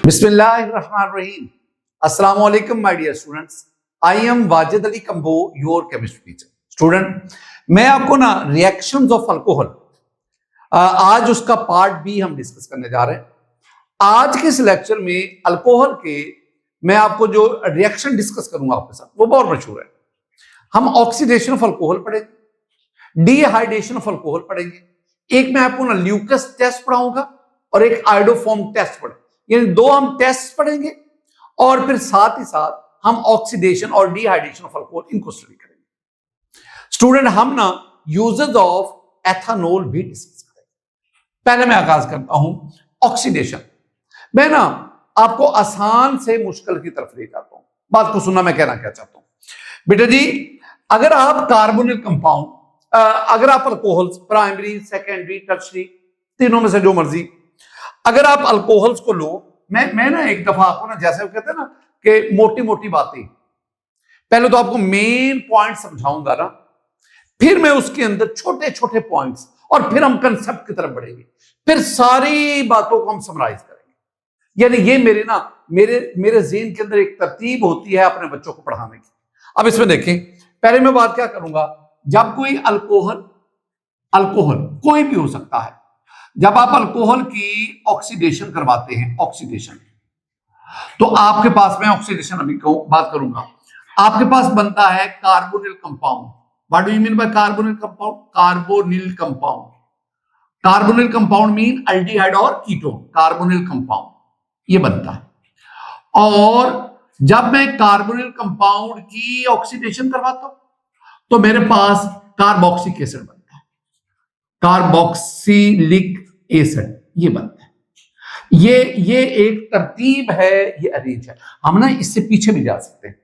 Bismillahirrahmanirrahim. Assalamu alaikum, my dear students. I am Wajid Ali Kambo, your chemistry teacher. Student, मैं आपको ना reactions of alcohol आज उसका part B हम discuss करने जा रहे हैं। आज के इस लेक्चर में अल्कोहल के मैं आपको जो रिएक्शन डिस्कस करूंगा आपके साथ वो बहुत मशहूर है। हम ऑक्सीडेशन ऑफ अल्कोहल पढ़ेंगे, डिहाइड्रेशन ऑफ अल्कोहल पढ़ेंगे, एक मैं आपको ना ल्यूकस टेस्ट पढ़ाऊंगा और एक आयोडोफॉर्म टेस्ट पढ़ेंगे। यानी दो हम टेस्ट पढ़ेंगे और फिर साथ ही साथ हम ऑक्सीडेशन और डिहाइड्रेशन ऑफ अल्कोहल इनको स्टडी करेंगे। स्टूडेंट, हम ना यूजेस ऑफ एथेनॉल भी डिस्कस करेंगे। पहले मैं आगाज करता हूं ऑक्सीडेशन। मैं ना आपको आसान से मुश्किल की तरफ ले जाता हूं। बात को सुनना, मैं कहना क्या चाहता हूं। बेटा जी, अगर आप कार्बोनिल कंपाउंड, अगर आप अल्कोहल्स प्राइमरी, सेकेंडरी, टर्शरी, तीनों में से जो मर्जी, अगर आप अल्कोहल्स को लो, मैं ना एक दफा आपको ना, जैसे कहते हैं ना कि मोटी मोटी बातें, पहले तो आपको मेन पॉइंट समझाऊंगा ना, फिर मैं उसके अंदर छोटे छोटे पॉइंट्स और फिर हम कंसेप्ट की तरफ बढ़ेंगे, फिर सारी बातों को हम समराइज करेंगे। यानी ये मेरे ज़हन के अंदर एक तरतीब होती है अपने बच्चों को पढ़ाने की। अब इसमें देखें, पहले मैं बात क्या करूंगा, जब कोई अल्कोहल कोई भी हो सकता है, जब आप अल्कोहल की ऑक्सीडेशन करवाते हैं, ऑक्सीडेशन, तो आपके पास, मैं ऑक्सीडेशन अभी बात करूंगा, आपके पास बनता है carbonyl compound. What do you mean by carbonyl compound? Carbonyl compound, carbonyl compound mean aldehyde और कीटोन, कार्बोनिल कंपाउंड ये बनता है। और जब मैं कार्बोनिल कंपाउंड की ऑक्सीडेशन करवाता हूं तो मेरे पास कार्बोक्सिलिक एसिड बनता है, कार्बोक्सिलिक एसिड ये बनता है। ये एक तरतीब है, ये अरेंज है। हम ना इससे पीछे भी जा सकते हैं,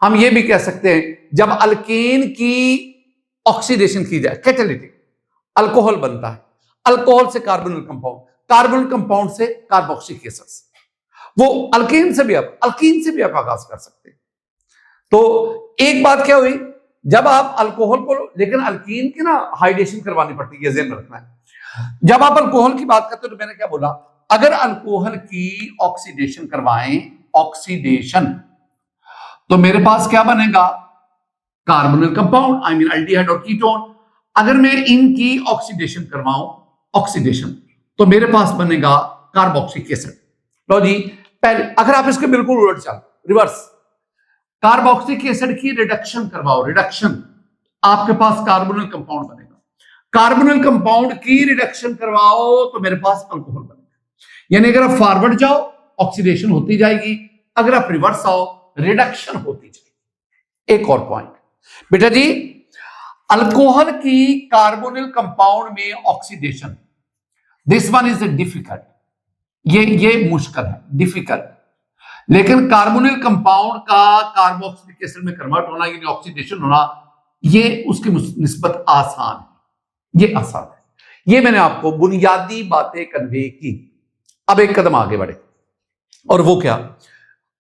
हम ये भी कह सकते हैं जब अल्केन की ऑक्सीडेशन की जाए, कैटालिटिक अल्कोहल बनता है, अल्कोहल से कार्बोनिल कंपाउंड, कार्बोनिल कंपाउंड से कार्बोक्सिलिक एसिड, वो अल्कीन से भी आप आगाज कर सकते हैं। तो एक बात क्या हुई, जब आप अल्कोहल को, लेकिन अल्कीन की ना हाइड्रेशन करवानी पड़ती है, ध्यान में रखना है। जब आप अल्कोहल की बात करते हो तो मैंने क्या बोला, अगर अल्कोहल की ऑक्सीडेशन करवाएं, ऑक्सीडेशन, तो मेरे पास क्या बनेगा, carbonyl compound, I mean aldehyde और कीटोन। अगर मैं इनकी ऑक्सीडेशन करवाऊं, ऑक्सीडेशन, तो मेरे पास बनेगा कार्बोक्सिलिक एसिड। लो जी, पहले अगर आप इसके बिल्कुल उलट चल, रिवर्स, कार्बोक्सिलिक एसिड की रिडक्शन करवाओ, रिडक्शन, आपके पास कार्बोनिल कंपाउंड बनेगा। कार्बोनिल कंपाउंड की रिडक्शन करवाओ तो मेरे पास अल्कोहल बनेगा। यानी अगर आप फॉरवर्ड जाओ ऑक्सीडेशन होती जाएगी, अगर आप रिवर्स आओ रिडक्शन होती जाएगी। एक और पॉइंट बेटा जी, अल्कोहल की कार्बोनिल कंपाउंड में oxidation, this one is difficult, ये मुश्किल है, डिफिकल्ट। लेकिन कार्बोनिल कंपाउंड का कार्बोक्सिलिक एसिड में कन्वर्ट होना, यानी ऑक्सीडेशन होना, ये उसकी निस्बत आसान है, ये आसान है। ये मैंने आपको बुनियादी बातें कन्वे की। अब एक कदम आगे बढ़े, और वो क्या,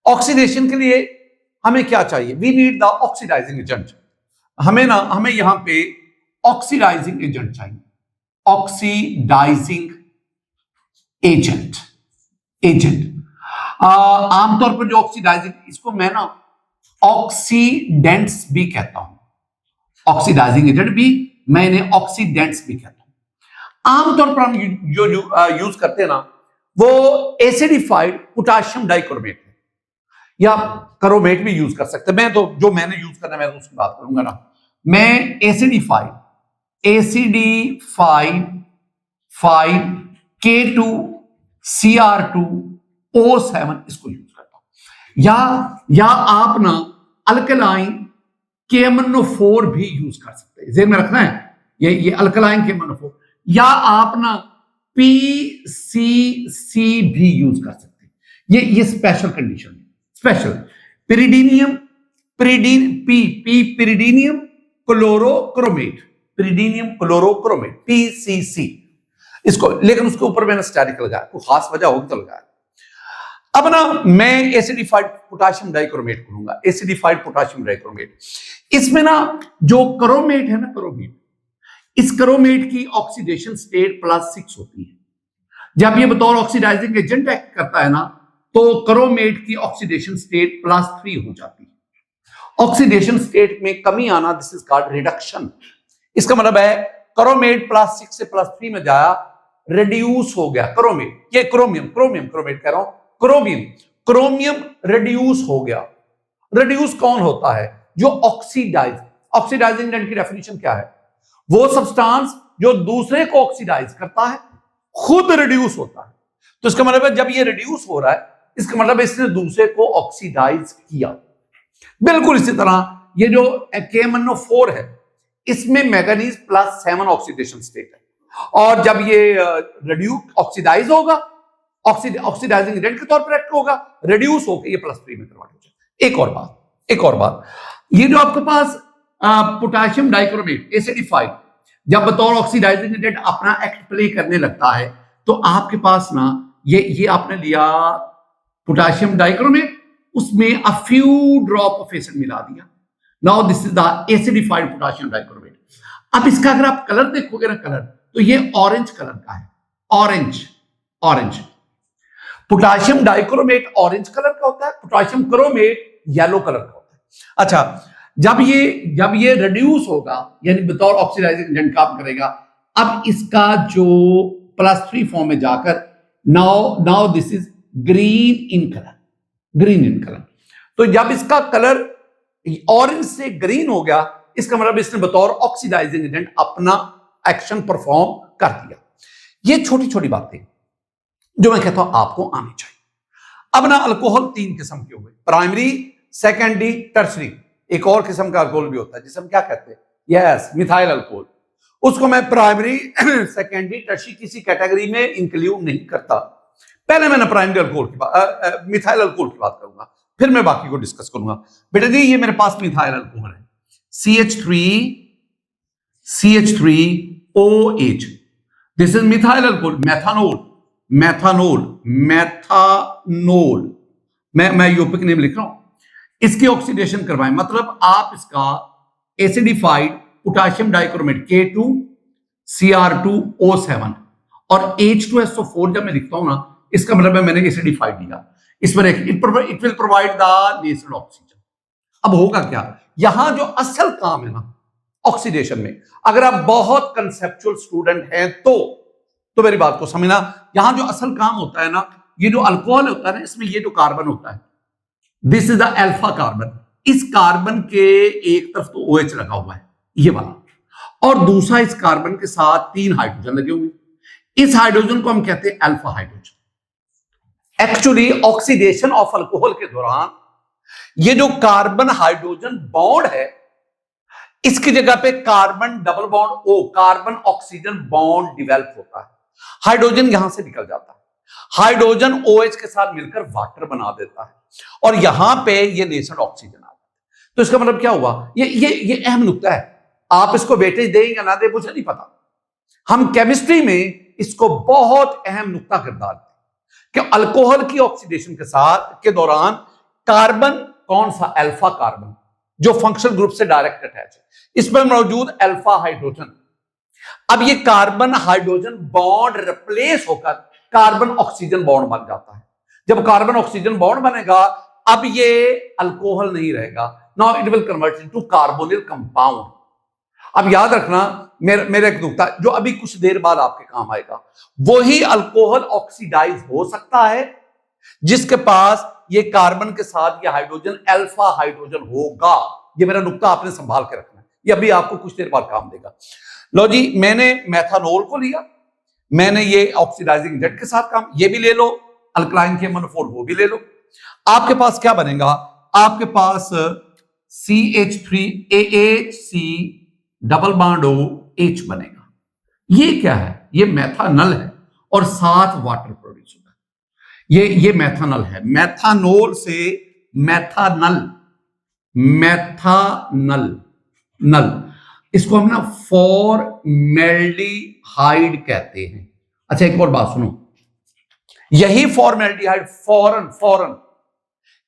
ऑक्सीडेशन के लिए हमें क्या चाहिए, we need the oxidising agent. हमें यहां पे ऑक्सीडाइजिंग एजेंट चाहिए, ऑक्सीडाइजिंग एजेंट। आमतौर पर जो ऑक्सीडाइजिंग, इसको मैं ना ऑक्सीडेंट्स भी कहता हूं, ऑक्सीडाइजिंग एजेंट भी, मैं इन्हें ऑक्सीडेंट्स भी कहता हूं। आमतौर पर हम जो यूज करते हैं ना, वो एसिडिफाइड पोटाशियम डाइक्रोमेट है, या क्रोमेट भी यूज कर सकते हैं। मैं तो जो मैंने यूज करना है मैं उसकी बात करूंगा ना, मैं एसिडिफाइड K2Cr2O7 इसको यूज करता हूं। या आप ना अल्कलाइन KMnO4 भी यूज कर सकते हैं, ध्यान में रखना है, ये अल्कलाइन KMnO4, या आप ना PCC भी यूज कर सकते हैं। ये स्पेशल कंडीशन है, स्पेशल पिरिडीनियम, पिरिडीनियम क्लोरोक्रोमेट, पिरिडीनियम क्लोरोक्रोमेट, PCC इसको, लेकिन उसके ऊपर मैंने स्टैटिक लगाया, कोई खास वजह होगी तो लगाया। अब ना मैं एसिडिफाइड पोटाशियम डाइक्रोमेट करूंगा, एसिडिफाइड पोटाशियम डाइक्रोमेट। इसमें ना जो क्रोमेट है ना, क्रोमेट, इस क्रोमेट की ऑक्सीडेशन स्टेट +6 होती है। जब ये बतौर ऑक्सीडाइजिंग एजेंट एक्ट करता है ना, तो क्रोमेट की ऑक्सीडेशन स्टेट +3 हो जाती है। ऑक्सीडेशन स्टेट में कमी आना, दिस इज कॉल्ड रिडक्शन। इसका मतलब है क्रोमेट +6 से +3 में जाया, रिड्यूस हो गया क्रोमेट, ये क्रोमेट कह रहा हूं, क्रोमियम रिड्यूस हो गया। रिड्यूस कौन होता है? जो ऑक्सीडाइजिंग एजेंट की डेफिनेशन क्या है? वो सब्सटेंस जो दूसरे को ऑक्सीडाइज करता है, खुद रिड्यूस होता है। तो इसका मतलब है जब ये रिड्यूस हो रहा है, इसका मतलब इसने दूसरे को ऑक्सीडाइज किया। बिल्कुल इसी तरह ये जो KMnO4 है, इसमें मैंगनीज +7 ऑक्सीडेशन स्टेट है, और जब ये रिड्यूस ऑक्सीडाइज होगा, ऑक्सीडाइजिंग एजेंट के तौर पर एक्ट होगा, रिड्यूस होकर ये +3 में कन्वर्ट हो जाए। एक और बात, ये जो आपके पास पोटेशियम डाइक्रोमेट एसिडिफाइड जब बतौर ऑक्सीडाइजिंग एजेंट अपना एक्ट प्ले करने लगता है, तो आपके पास ना ये आपने लिया पोटेशियम डाइक्रोमेट, उसमें a few drop of acid मिला दिया। Now this is the acidified potassium dichromate. अब इसका अगर आप कलर देखोगे ना, कलर तो ये ऑरेंज कलर का है, orange. Potassium dichromate orange colour का होता है, पोटेशियम क्रोमेट येलो कलर का होता है। अच्छा, जब ये रिड्यूस होगा, यानी बतौर ऑक्सीडाइजिंग एजेंट काम करेगा, अब इसका जो +3 फॉर्म में जाकर now this is green in colour. तो जब इसका कलर ऑरेंज से ग्रीन हो गया, इसका मतलब इसने बतौर ऑक्सीडाइजिंग एजेंट अपना एक्शन परफॉर्म कर दिया। ये छोटी छोटी बातें जो मैं कहता हूं आपको आनी चाहिए। अब ना अल्कोहल 3 किस्म के हुए, प्राइमरी, सेकेंडरी, टर्शरी। एक और किस्म का अल्कोहल भी होता है जिसे हम क्या कहते हैं? Yes, methyl alcohol. उसको मैं प्राइमरी, सेकेंडरी, टर्शरी किसी कैटेगरी में इंक्लूड नहीं करता। पहले मैंने प्राइमरी अल्कोहल की बात, मिथाइल अल्कोहल की बात करूंगा, फिर मैं बाकी को डिस्कस करूंगा। बेटा जी, ये मेरे पास मिथाइल अल्कोहल है, CH3OH। This is methyl alcohol. Methanol, मैं यूपिक नेम लिख रहा हूं। इसकी ऑक्सीडेशन करवाएं, मतलब आप इसका एसिडिफाइड पोटेशियम डाइक्रोमेट K2Cr2O7 और H2SO4 जब मैं लिखता हूं ना, इसका मतलब है मैंने एसिडिफाइड लिया। इस पर it will provide the natural oxygen. अब होगा क्या, यहां जो असल काम है ना ऑक्सीडेशन में, अगर आप बहुत कंसेप्चुअल स्टूडेंट हैं तो मेरी बात को समझना, यहां जो असल काम होता है ना, ये जो अल्कोहल होता है ना, इसमें ये जो कार्बन होता है, this is the alpha carbon. इस कार्बन के एक तरफ तो OH लगा हुआ है, ये वाला, और दूसरा इस कार्बन के साथ 3 हाइड्रोजन लगे हुए। इस हाइड्रोजन को हम कहते हैं alpha hydrogen. Actually oxidation of alcohol के दौरान ये जो कार्बन हाइड्रोजन बॉन्ड है, इसकी जगह पे carbon double bond O, carbon oxygen bond develop होता है। हाइड्रोजन यहां से निकल जाता है, हाइड्रोजन OH के साथ मिलकर वाटर बना देता है, और यहां पे ये नेचुरल ऑक्सीजन आता है। तो इसका मतलब क्या हुआ, ये अहम नुक्ता है। आप इसको वेटेज दें या ना दें मुझे नहीं पता, हम केमिस्ट्री में इसको बहुत अहम नुक्ता किरदार दें कि अल्कोहल की ऑक्सीडेशन के दौरान कार्बन कौन सा, अल्फा कार्बन, जो फंक्शनल ग्रुप से डायरेक्ट अटैच है, इसमें मौजूद अल्फा हाइड्रोजन। अब ये कार्बन हाइड्रोजन बॉन्ड रिप्लेस होकर कार्बन ऑक्सीजन बॉन्ड बन जाता है। जब कार्बन ऑक्सीजन बॉन्ड बनेगा, अब ये अल्कोहल नहीं रहेगा, now it will convert into carbonyl compound. अब याद रखना, मेरा एक नुकता जो अभी कुछ देर बाद आपके काम आएगा, वही अल्कोहल ऑक्सीडाइज हो सकता है जिसके पास ये कार्बन के साथ ये हाइड्रोजन अल्फा हाइड्रोजन होगा। ये मेरा नुकता आपने संभाल के रखना है, ये अभी आपको कुछ देर बाद काम देगा। लो जी, मैंने मैथानोल को लिया, मैंने ये ऑक्सीडाइजिंग एजेंट के साथ काम, ये भी ले लो, अल्कलाइन KMnO4 वो भी ले लो। आपके पास क्या बनेगा, आपके पास CH3AHC डबल बॉन्ड OH बनेगा। ये क्या है, ये मैथानल है, और साथ वाटर प्रोड्यूस होगा। ये मैथानल है, मैथानोल से मैथानल, इसको हम ना फॉर्मेल्डिहाइड कहते हैं। अच्छा, एक और बात सुनो, यही फॉर्मेल्डिहाइड फौरन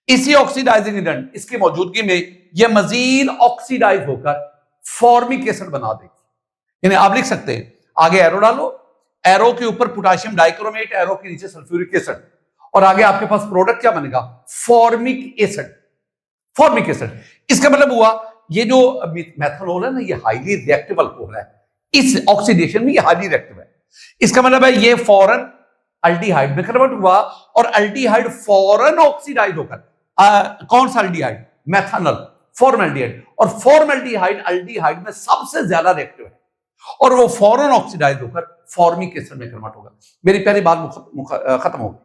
इसी ऑक्सीडाइजिंग एजेंट, इसकी मौजूदगी में यह मजीद ऑक्सीडाइज होकर फॉर्मिक एसिड बना देगी। यानी आप लिख सकते हैं, आगे एरो डालो, एरो के ऊपर पोटेशियम डाइक्रोमेट, एरो के नीचे सल्फ्यूरिक एसिड, और आगे आपके पास प्रोडक्ट क्या बनेगा, फॉर्मिक एसिड। फॉर्मिक एसिड इसका मतलब हुआ ये जो मेथनॉल है ना, ये हाईली रिएक्टिव अल्कोहल है, इस ऑक्सीडेशन में ये हाईली रिएक्टिव है। इसका मतलब है ये फौरन अल्डिहाइड में कन्वर्ट हुआ और अल्डिहाइड फौरन ऑक्सीडाइज होकर कौन सा अल्डिहाइड, मेथनॉल, फॉर्मल्डिहाइड। और फॉर्मल्डिहाइड अल्डिहाइड में सबसे ज्यादा रिएक्टिव है और वो फौरन ऑक्सीडाइज होकर फॉर्मिक एसिड में कन्वर्ट होगा। मेरी पहली बात खत्म हो गई।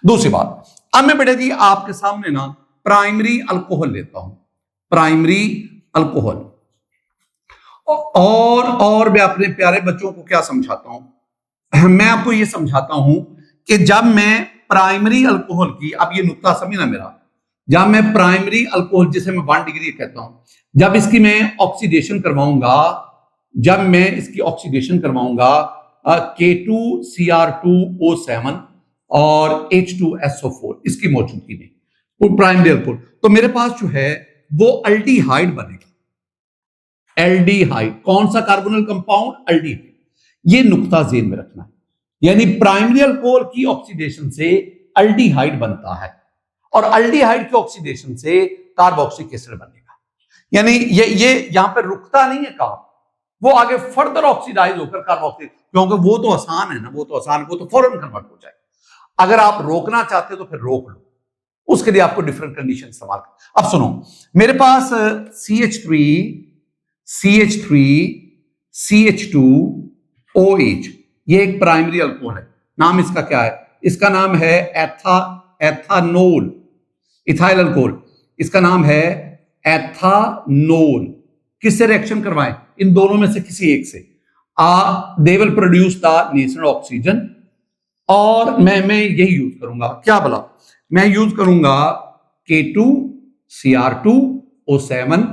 दूसरी बात, अब मैं बेटा जी आपके सामने ना प्राइमरी अल्कोहल लेता हूं, प्राइमरी अल्कोहल, और मैं अपने प्यारे बच्चों को क्या समझाता हूं, मैं आपको यह समझाता हूं कि जब मैं प्राइमरी अल्कोहल की, अब ये नुक्ता समझना मेरा, जब मैं प्राइमरी अल्कोहल जिसे मैं 1 डिग्री कहता हूं, जब इसकी मैं ऑक्सीडेशन करवाऊंगा, जब मैं इसकी ऑक्सीडेशन करवाऊंगा K2Cr2O7 और H2SO4 इसकी मौजूदगी में, वो प्राइमरी अल्कोहल, तो मेरे पास जो है वो अल्डिहाइड बनेगा। एल्डिहाइड कौन सा कार्बोनिल कंपाउंड, अल्डिहाइड। ये नुक्ता ज़हन में रखना है, यानी प्राइमरी अल्कोहल की ऑक्सीडेशन से अल्डिहाइड बनता है और अल्डिहाइड की ऑक्सीडेशन से कार्बोक्सिलिक एसिड बनेगा। यानी ये यहां पर रुकता नहीं है काम, वो आगे फर्दर ऑक्सीडाइज होकर कार्बोक्सिलिक, क्योंकि वो तो आसान है ना, वो तो आसान है, वो तो फौरन कन्वर्ट हो जाएगा। अगर आप रोकना चाहते हो तो फिर रोक लो, उसके लिए आपको डिफरेंट कंडीशन इस्तेमाल कर। अब सुनो, मेरे पास CH3CH2OH ये एक प्राइमरी अल्कोहल है। नाम इसका क्या है, इसका नाम है एथानोल, इथाइल अल्कोहल, इसका नाम है एथानोल। किससे रिएक्शन करवाएं, इन दोनों में से किसी एक से। They will produce the natural oxygen, और मैं यही यूज करूंगा, क्या बोला, मैं यूज करूंगा K2Cr2O7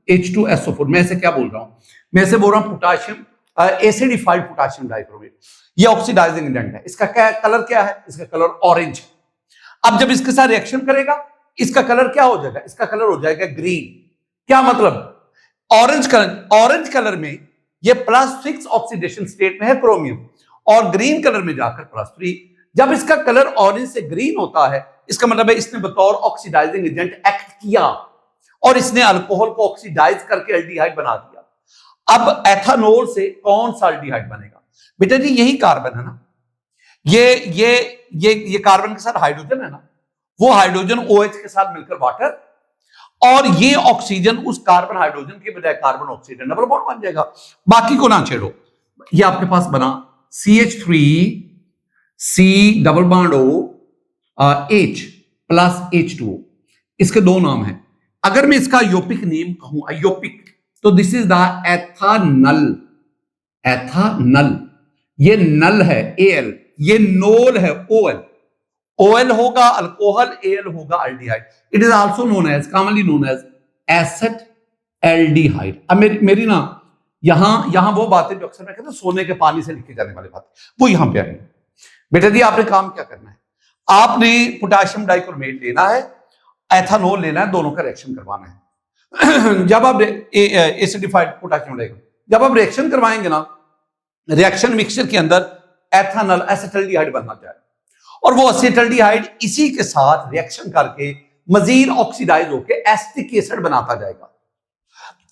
H2SO4। मैं इसे क्या बोल रहा हूं, मैं इसे बोल रहा हूं पोटाशियम एसिडिफाइड पोटाशियम डाइक्रोमेट। ये ऑक्सीडाइजिंग एजेंट है। इसका क्या कलर, क्या है, इसका कलर ऑरेंज है। अब जब इसके साथ रिएक्शन करेगा इसका कलर क्या हो जाएगा, इसका कलर हो जाएगा ग्रीन। क्या मतलब, ऑरेंज कलर में ये +6 ऑक्सीडेशन स्टेट में है क्रोमियम, और ग्रीन कलर में जाकर +3। जब इसका कलर ऑरेंज से ग्रीन होता है इसका मतलब है इसने बतौर ऑक्सीडाइजिंग एजेंट एक्ट किया और इसने अल्कोहल को ऑक्सीडाइज करके एल्डिहाइड बना दिया। अब एथानोल से कौन सा एल्डिहाइड बनेगा, बेटा जी यही कार्बन है ना, ये कार्बन के साथ हाइड्रोजन है ना, वो हाइड्रोजन OH के साथ मिलकर वाटर, और ये ऑक्सीजन उस कार्बन हाइड्रोजन के बजाय कार्बन ऑक्सीजन डबल बॉन्ड बन जाएगा। बाकी को ना छेड़ो। ये आपके पास बना CH3C double bond O H plus H2O। इसके दो नाम हैं। अगर मैं इसका योपिक नेम कहूं, अयोपिक, तो दिस इज द एथानल। एथानल, ये नल है Al, ये नोल है OL। OL होगा अल्कोहल, Al होगा aldehyde. It is also known as, commonly known as acetaldehyde. अब मेरी ना यहां वो बातें जो अक्सर मैं कहता हूं सोने के पानी से लिखी जाने वाली बातें, वो यहां पे आई। बेटा जी आपने काम क्या करना है, आपने पोटेशियम डाइक्रोमेट लेना है, एथानोल लेना है, दोनों का रिएक्शन करवाना है। जब आप एसिडिफाइड पोटेशियम डाइक्रोमेट, जब आप रिएक्शन करवाएंगे ना, रिएक्शन मिक्सचर के अंदर एथानल एसिटल्डिहाइड बनना चाहिए, और वो एसिटल्डिहाइड इसी के साथ रिएक्शन करके मजीद ऑक्सीडाइज होकर एसिटिक एसिड बनाता जाएगा।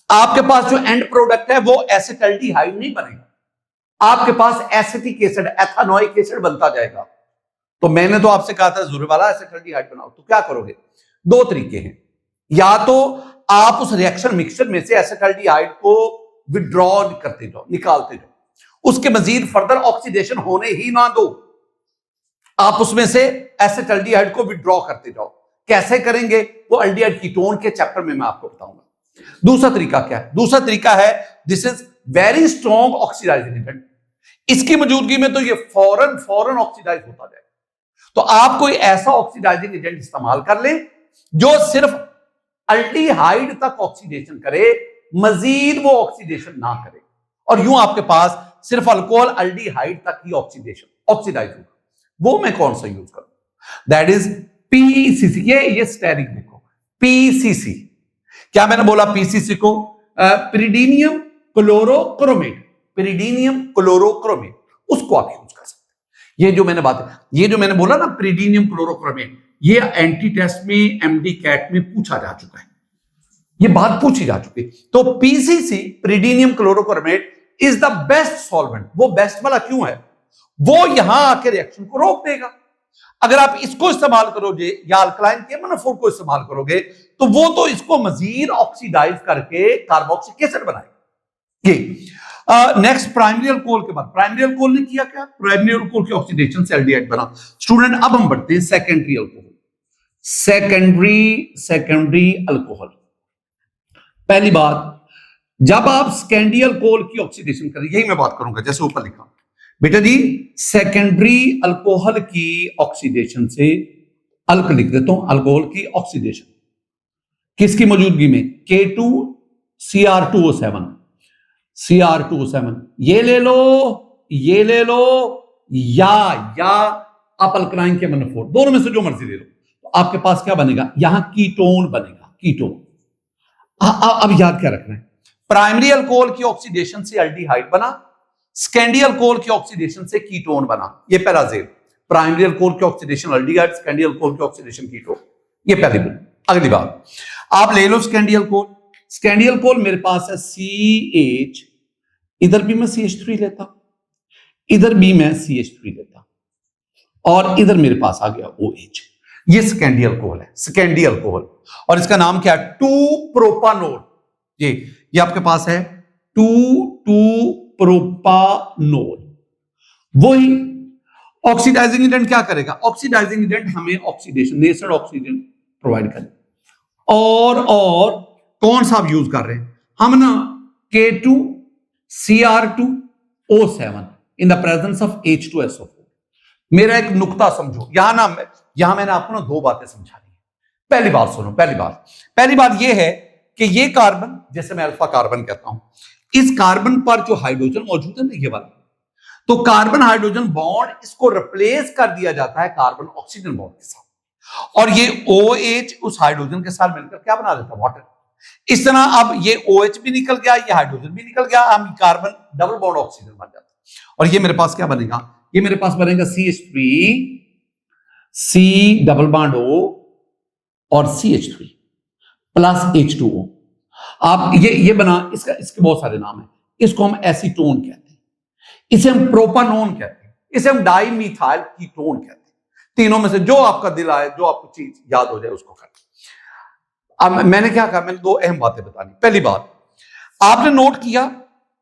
आपके पास जो एंड प्रोडक्ट है वो एसिटल्डिहाइड नहीं बनेगा, आपके पास एसिटिक एसिड एथानोइक एसिड बनता जाएगा। तो मैंने तो आपसे कहा था जरूर वाला एसिटल्डिहाइड बनाओ, तो क्या करोगे, दो तरीके हैं। या तो आप उस रिएक्शन मिक्सचर में से एसिटल्डिहाइड को विड्रॉ करते जाओ, निकालते जाओ, उसके मजीद फर्दर ऑक्सीडेशन होने ही ना दो, आप उसमें से एसिटल्डिहाइड को विड्रॉ करते जाओ। कैसे करेंगे वो अल्डिहाइड कीटोन के चैप्टर में मैं आपको बताऊंगा। दूसरा तरीका क्या है, दूसरा तरीका है this is very strong oxidising agent. इसकी मौजूदगी में तो ये फौरन ऑक्सीडाइज होता जाए। तो आप कोई ऐसा ऑक्सीडाइजिंग एजेंट इस्तेमाल कर ले जो सिर्फ अल्डिहाइड तक ऑक्सीडेशन करे, मजीद वो ऑक्सीडेशन ना करे, और यूं आपके पास सिर्फ अल्कोहल अल्डिहाइड तक ही ऑक्सीडाइज होगा। वो मैं कौन सा यूज करूं, दैट इज PCC। ये स्टेरिक देखो, PCC। क्या मैंने बोला, PCC को पिरिडीनियम क्लोरोक्रोमेट, पिरिडीनियम क्लोरोक्रोमेट, उसको आप यूज कर सकते हैं। ये जो मैंने बोला ना प्रीडीनियम क्लोरोक्रोमेट, ये एंटी टेस्ट में, एमडी कैट में पूछा जा चुका है, ये बात पूछी जा चुकी है। तो PCC pyridinium chlorochromate is the best solvent. वो बेस्ट वाला क्यों है? वो यहां आके रिएक्शन को रोक देगा। अगर आप इसको इस्तेमाल करोगे या अल्कलाइन KMnO4 को इस्तेमाल करोगे तो वो तो इसको मजीद ऑक्सीडाइज करके कार्बोक्सिलिक एसिड बनाएगा। ये नेक्स्ट प्राइमरी अल्कोहल के बाद, प्राइमरी अल्कोहल ने किया क्या? प्राइमरी अल्कोहल की ऑक्सीडेशन से एल्डिहाइड बना। स्टूडेंट अब हम बढ़ते हैं सेकेंडरी अल्कोहल। सेकेंडरी अल्कोहल, पहली बात, जब आप सेकेंडरी अल्कोहल की ऑक्सीडेशन करें, यही मैं बात करूंगा जैसे ऊपर लिखा बेटा जी, सेकेंडरी अल्कोहल की ऑक्सीडेशन से, अल्क लिख देता हूं, अल्कोहल की ऑक्सीडेशन किसकी मौजूदगी में? K2CR2O7, CR2O7, ये ले लो या आप अल्कलाइन KMnO4, दोनों में से जो मर्जी ले लो, तो आपके पास क्या बनेगा? यहां कीटोन बनेगा, कीटोन। अब याद क्या रखना है? प्राइमरी अल्कोहल की ऑक्सीडेशन से एल्डिहाइड बना, सेकेंडरी अल्कोहल की ऑक्सीडेशन से कीटोन बना। ये पहला जेल, प्राइमरी अल्कोहल की ऑक्सीडेशन एल्डिहाइड, सेकेंडरी अल्कोहल की ऑक्सीडेशन कीटोन, ये पहली बात। अगली बात, आप ले लो सेकेंडरी अल्कोहल। सेकेंडरी अल्कोहल मेरे पास है CH, इधर भी मैं CH3 लेता, इधर भी मैं CH3 लेता, और इधर मेरे पास आ गया OH। ये सेकेंडरी अल्कोहल है, सेकेंडरी अल्कोहल, और इसका नाम क्या है? 2-प्रोपानोल। ये आपके पास है 2-प्रोपानोल। वही ऑक्सीडाइजिंग एजेंट क्या करेगा? ऑक्सीडाइजिंग एजेंट हमें ऑक्सीडेशन, नेचुरल ऑक्सीजन प्रोवाइड करेगा। और कौन सा आप यूज कर रहे हैं? हम ना K2CR2O7 in the presence of H2SO4। मेरा एक नुक्ता समझो, यहां मैंने आपको ना दो बातें समझा दी। पहली बात सुनो, पहली बात यह है कि ये कार्बन, जैसे मैं अल्फा कार्बन कहता हूं, इस कार्बन पर जो हाइड्रोजन मौजूद है ना, ये वाला, तो कार्बन हाइड्रोजन बॉन्ड, इसको रिप्लेस कर दिया जाता है कार्बन ऑक्सीजन बॉन्ड के साथ, और ये OH उस हाइड्रोजन के साथ मिलकर क्या बना देता है? वाटर। इस तरह अब ये OH भी निकल गया, ये हाइड्रोजन भी निकल गया, हम कार्बन डबल बॉन्ड ऑक्सीजन बन जाता है। और ये मेरे पास क्या बनेगा? ये मेरे पास बनेगा CH3, C double bond O और CH3 प्लस H2O। आप ये बना, इसके बहुत सारे नाम हैं। इसको हम एसीटोन कहते हैं, इसे हम प्रोपानोन कहते हैं, इसे हम डाइमीथाइल कीटोन कहते हैं। तीनों में से जो आपका दिल आए, जो आपको चीज याद हो जाए उसको कर। अब मैंने क्या कहा? मैंने दो अहम बातें बतानी। पहली बात, आपने नोट किया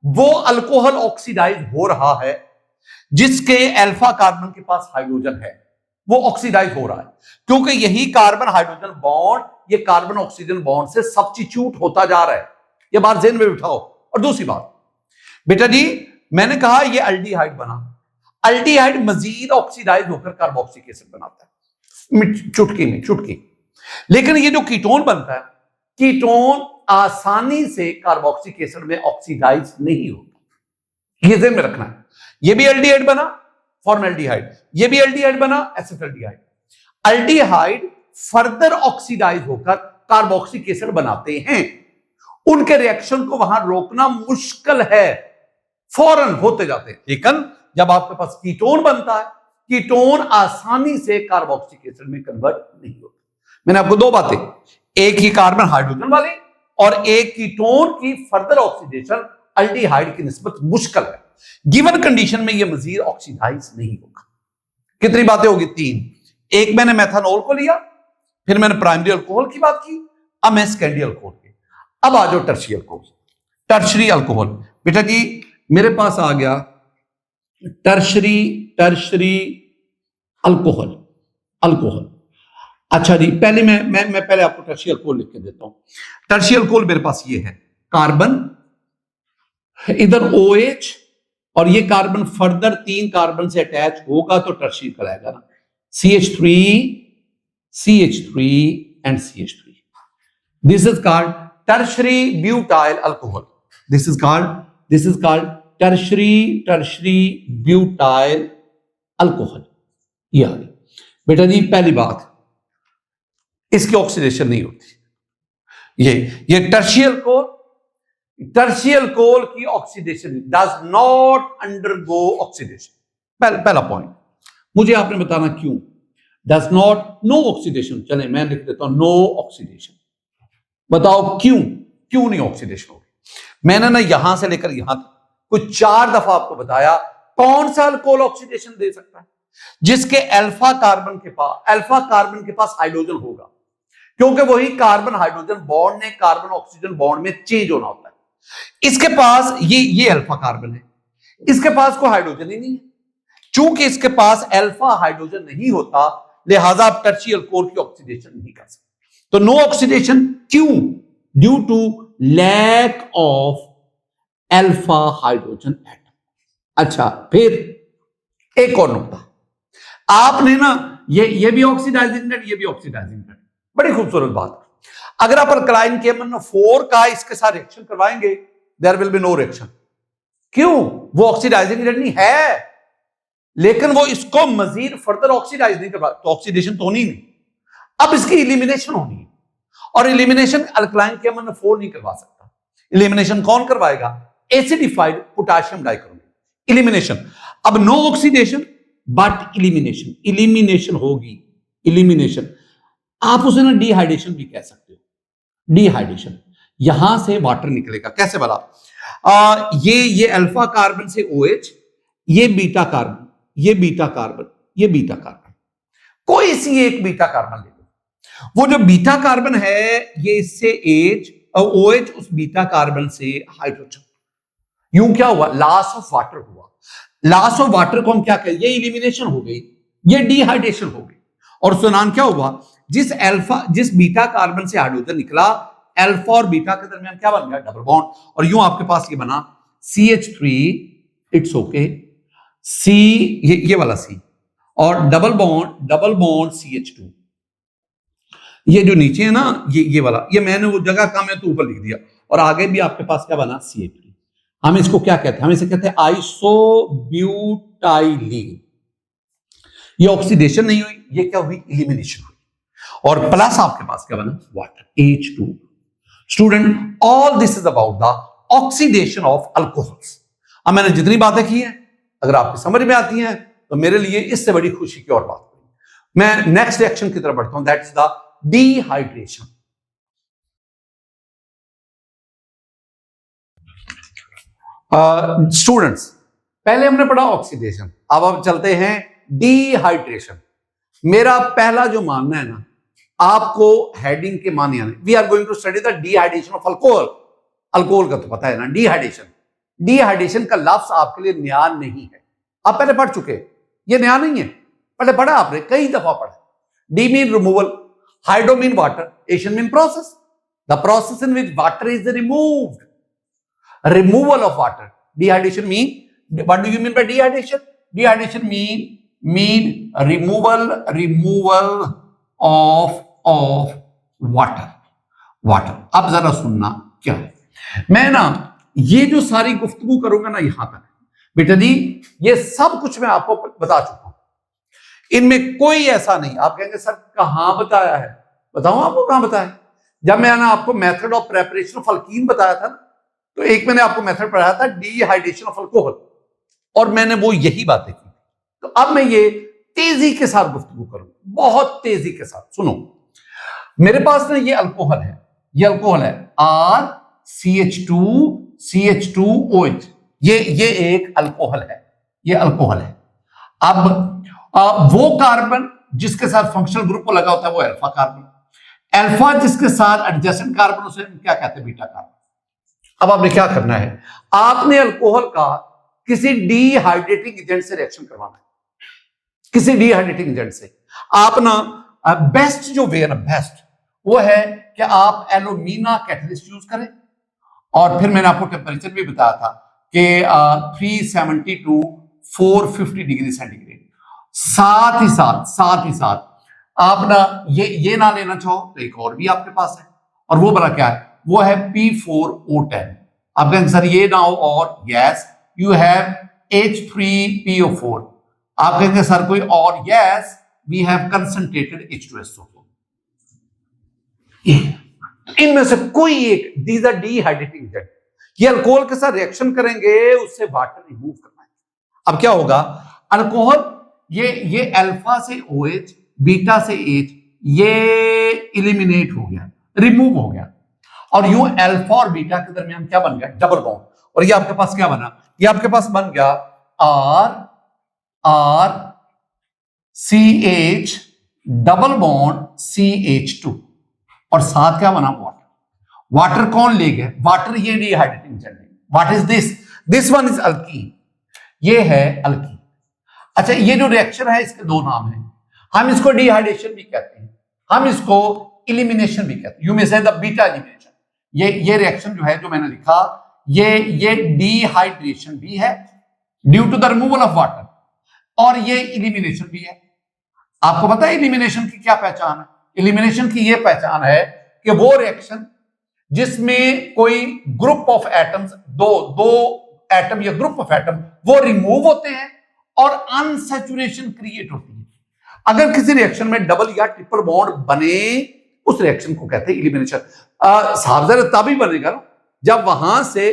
वो अल्कोहल ऑक्सीडाइज हो रहा है जिसके अल्फा कार्बन के पास हाइड्रोजन है, वो ऑक्सीडाइज हो रहा है क्योंकि यही कार्बन हाइड्रोजन बॉन्ड ये कार्बन ऑक्सीजन बॉन्ड से सब्स्टिट्यूट होता जा रहा है। ये बात ज़हन में बिठाओ। और दूसरी बात बेटा जी, मैंने कहा ये अल्डिहाइड बना, अल्डिहाइड मजीद ऑक्सीडाइज होकर कार्बोक्सिलिक एसिड बनाता है चुटकी। लेकिन ये जो कीटोन बनता है, कीटोन आसानी से कार्बोक्सिलिक एसिड में ऑक्सीडाइज नहीं होता, ये ज़हन में रखना है। ये भी एल्डिहाइड बना, फॉर्मल्डिहाइड, ये भी एल्डिहाइड बना, एसिटाल्डिहाइड। अल्डिहाइड फर्दर ऑक्सीडाइज होकर कार्बोक्सिलिक एसिड बनाते हैं। उनके रिएक्शन को वहां रोकना मुश्किल है, फौरन होते जाते हैं। लेकिन जब आपके पास कीटोन बनता है, कीटोन आसानी से कार्बोक्सिलिक एसिड में कन्वर्ट नहीं होता। मैंने आपको दो बातें, एक ही कार्बन हाइड्रोजन वाले और एक कीटोन की फर्दर ऑक्सीडेशन अल्डिहाइड की निस्बत मुश्किल है। गिवन कंडीशन में यह मजीद ऑक्सीडाइज नहीं होगा। कितनी बातें होगी? तीन। एक मैंने मेथनॉल को लिया, फिर मैंने प्राइमरी अल्कोहल की बात की, अब मैं सेकेंडरी अल्कोहल की। अब आ जाओ टर्शियरी अल्कोहल। टर्शियरी अल्कोहल बेटा जी मेरे पास आ गया टर्शियरी अल्कोहल। अच्छा जी, पहले मैं पहले आपको टर्शियरी अल्कोहल लिख के देता हूं। टर्शियरी अल्कोहल मेरे पास ये है, कार्बन, इधर OH, और ये कार्बन फर्दर 3 कार्बन से अटैच होगा तो टर्शियरी कहलाएगा ना, CH3 and CH3. This is called tertiary butyl alcohol. This is called tertiary butyl alcohol. ये आ गई बेटा जी। पहली बात, इसकी ऑक्सीडेशन नहीं होती। ये टर्शियरी अल्कोहल की oxidation does not undergo oxidation, पहला पॉइंट। मुझे आपने बताना क्यों। डज नॉट, नो ऑक्सीडेशन, चले मैं लिख देता हूं नो ऑक्सीडेशन। बताओ क्यों, क्यों नहीं ऑक्सीडेशन होगी। मैंने ना यहां से लेकर यहां तक कुछ 4 दफा आपको बताया कौन सा अल्कोहल ऑक्सीडेशन दे सकता है, जिसके अल्फा कार्बन के पास हाइड्रोजन होगा, क्योंकि वही कार्बन हाइड्रोजन बॉन्ड ने कार्बन ऑक्सीजन बॉन्ड में चेंज होना होता है। इसके पास ये अल्फा कार्बन है, इसके पास कोई हाइड्रोजन ही नहीं है। चूंकि इसके पास अल्फा हाइड्रोजन नहीं होता, लिहाजा आप टर्शियरी अल्कोहल की ऑक्सीडेशन नहीं कर सकते। तो नो ऑक्सीडेशन क्यों? Due to lack of alpha hydrogen atom. अच्छा, फिर एक और नुकता, आपने ना ये भी ऑक्सीडाइजिंग नेट, ये भी ऑक्सीडाइजिंग नेट, बड़ी खूबसूरत बात। अगर आप अल्कलाइन KMnO4 का इसके साथ रिएक्शन करवाएंगे, there will be no reaction. क्यों? वो ऑक्सीडाइजिंग एजेंट नहीं है, लेकिन वो इसको मजीद फर्दर ऑक्सीडाइज नहीं करवा, तो ऑक्सीडेशन तो होनी नहीं। अब इसकी इलिमिनेशन होनी है, और इलिमिनेशन अल्कलाइन KMnO4 नहीं करवा सकता। इलिमिनेशन कौन करवाएगा? Acidified potassium dichromate elimination. अब नो ऑक्सीडेशन बट इलिमिनेशन होगी। इलिमिनेशन आप उसे ना डिहाइड्रेशन भी कह सकते हो। डिहाइड्रेशन, यहां से वाटर निकलेगा। कैसे बना? ये अल्फा कार्बन से OH, ये बीटा कार्बन, ये बीटा कार्बन, ये बीटा कार्बन, कोई सी एक बीटा कार्बन ले लो। वो जो बीटा कार्बन है ये इससे H और OH उस बीटा कार्बन से हाइड्रोजन। यूं क्या हुआ? लॉस ऑफ वाटर हुआ। लॉस ऑफ वाटर को हम क्या कहें? ये इलिमिनेशन हो गई, ये डिहाइड्रेशन हो गई। और सुनान क्या हुआ? जिस बीटा कार्बन से हाइड्रोजन निकला, अल्फा और बीटा के दरमियान क्या बन गया? Double bond. और यूं आपके पास ये बना CH3, इट्स ओके, C, ये वाला C, और डबल बॉन्ड CH2। ये जो नीचे है ना, ये वाला, ये मैंने वो जगह कम है तो ऊपर लिख दिया। और आगे भी आपके पास क्या बना? CH3। हम इसको क्या कहते हैं? हम इसे कहते हैं आइसोब्यूटाइलीन। ये ऑक्सीडेशन नहीं हुई, ये क्या हुई? इलिमिनेशन हुई। और प्लस आपके पास क्या बना? Water, H2। Student, all this is about the oxidation of alcohols. अब मैंने जितनी बातें की हैं, अगर आपकी समझ में आती हैं तो मेरे लिए इससे बड़ी खुशी की और बात नहीं। मैं नेक्स्ट रिएक्शन की तरफ बढ़ता हूं, that is the dehydration. Students, पहले हमने पढ़ा ऑक्सीडेशन, अब चलते हैं डिहाइड्रेशन। मेरा पहला जो मानना है ना, आपको हेडिंग के माने आने, we are going to study the dehydration of alcohol. Alcohol का तो पता है ना, डिहाइड्रेशन का लफ्ज आपके लिए नया नहीं है, आप पहले पढ़ चुके, ये नया नहीं है, पहले पढ़ा आपने, कई दफा पढ़ा। D mean removal, hydro mean water, Asian mean process, the process in which water is removed, removal of water. Dehydration mean, what do you mean by dehydration? Dehydration mean removal of water. अब जरा सुनना क्या है। मैं ना ये जो सारी गुफ्तगू करूंगा ना यहां तक, बेटा जी ये सब कुछ मैं आपको बता चुका हूं, इनमें कोई ऐसा नहीं आप कहेंगे सर कहां बताया है। बताऊं आपको कहां बताया? जब मैंने आपको method of preparation of alkyne बताया था, तो एक मैंने आपको मेथड पढ़ाया था डिहाइड्रेशन ऑफ अल्कोहल, और मैंने वो यही बातें की। तो अब मैं ये तेजी के साथ गुफ्तगू करूं, बहुत तेजी के साथ सुनो। मेरे पास ना ये अल्कोहल है, ये अल्कोहल है RCH2CH2OH, ये एक अल्कोहल है, ये अल्कोहल है। अब वो कार्बन जिसके साथ फंक्शनल ग्रुप को लगा होता है वो अल्फा कार्बन, अल्फा जिसके साथ एडजेसेंट कार्बन उसे क्या कहते हैं? Beta carbon. अब आपने क्या करना है? आपने अल्कोहल का किसी डिहाइड्रेटिंग एजेंट से रिएक्शन करवाना है, किसी डिहाइड्रेटिंग एजेंट से। आप ना बेस्ट जो वे है ना, बेस्ट वो है कि आप एल्यूमिना कैटलिस्ट यूज करें। और फिर मैंने आपको टेम्परेचर भी बताया था कि 370 to 450 डिग्री सेंटीग्रेड। साथ ही साथ आप ना ये ना लेना चाहो तो एक और भी आपके पास है, और वो बड़ा क्या है? वो है P4O10। आप कहेंगे सर ये ना हो और, यस यू हैव H3PO4। आप कहेंगे सर कोई और, yes we have concentrated H2SO4। इनमें से कोई एक, दीज आर डिहाइड्रेटिंग एजेंट, ये अल्कोहल के साथ रिएक्शन करेंगे, उससे वाटर रिमूव करना है। अब क्या होगा? अल्कोहल ये अल्फा से OH, बीटा से H, ये इलिमिनेट हो गया, रिमूव हो गया, और यूं अल्फा और बीटा के दरमियान क्या बन गया? Double bond. और ये आपके पास क्या बना? ये आपके पास बन गया R CH double bond CH2, और साथ क्या बना? वाटर। वाटर कौन ले गया? वाटर ये डिहाइड्रेटिंग एजेंट है। What is this one is alkyne, ये है अल्कीन। अच्छा, ये जो रिएक्शन है इसके दो नाम हैं, हम इसको डिहाइड्रेशन भी कहते हैं, हम इसको इलिमिनेशन भी कहते हैं। You may say the beta elimination. ये रिएक्शन जो है, जो मैंने लिखा, ये डिहाइड्रेशन भी है due to the removal of water, और ये इलिमिनेशन भी है। आपको पता है इलिमिनेशन की क्या पहचान है? इलिमिनेशन की ये पहचान है कि वो रिएक्शन जिसमें कोई ग्रुप ऑफ एटम्स, दो एटम या ग्रुप ऑफ एटम वो रिमूव होते हैं और अनसैचुरेशन क्रिएट होती है। अगर किसी रिएक्शन में डबल या ट्रिपल बॉन्ड बने, उस रिएक्शन को कहते हैं इलिमिनेशन। साहब तभी बनेगा ना जब वहां से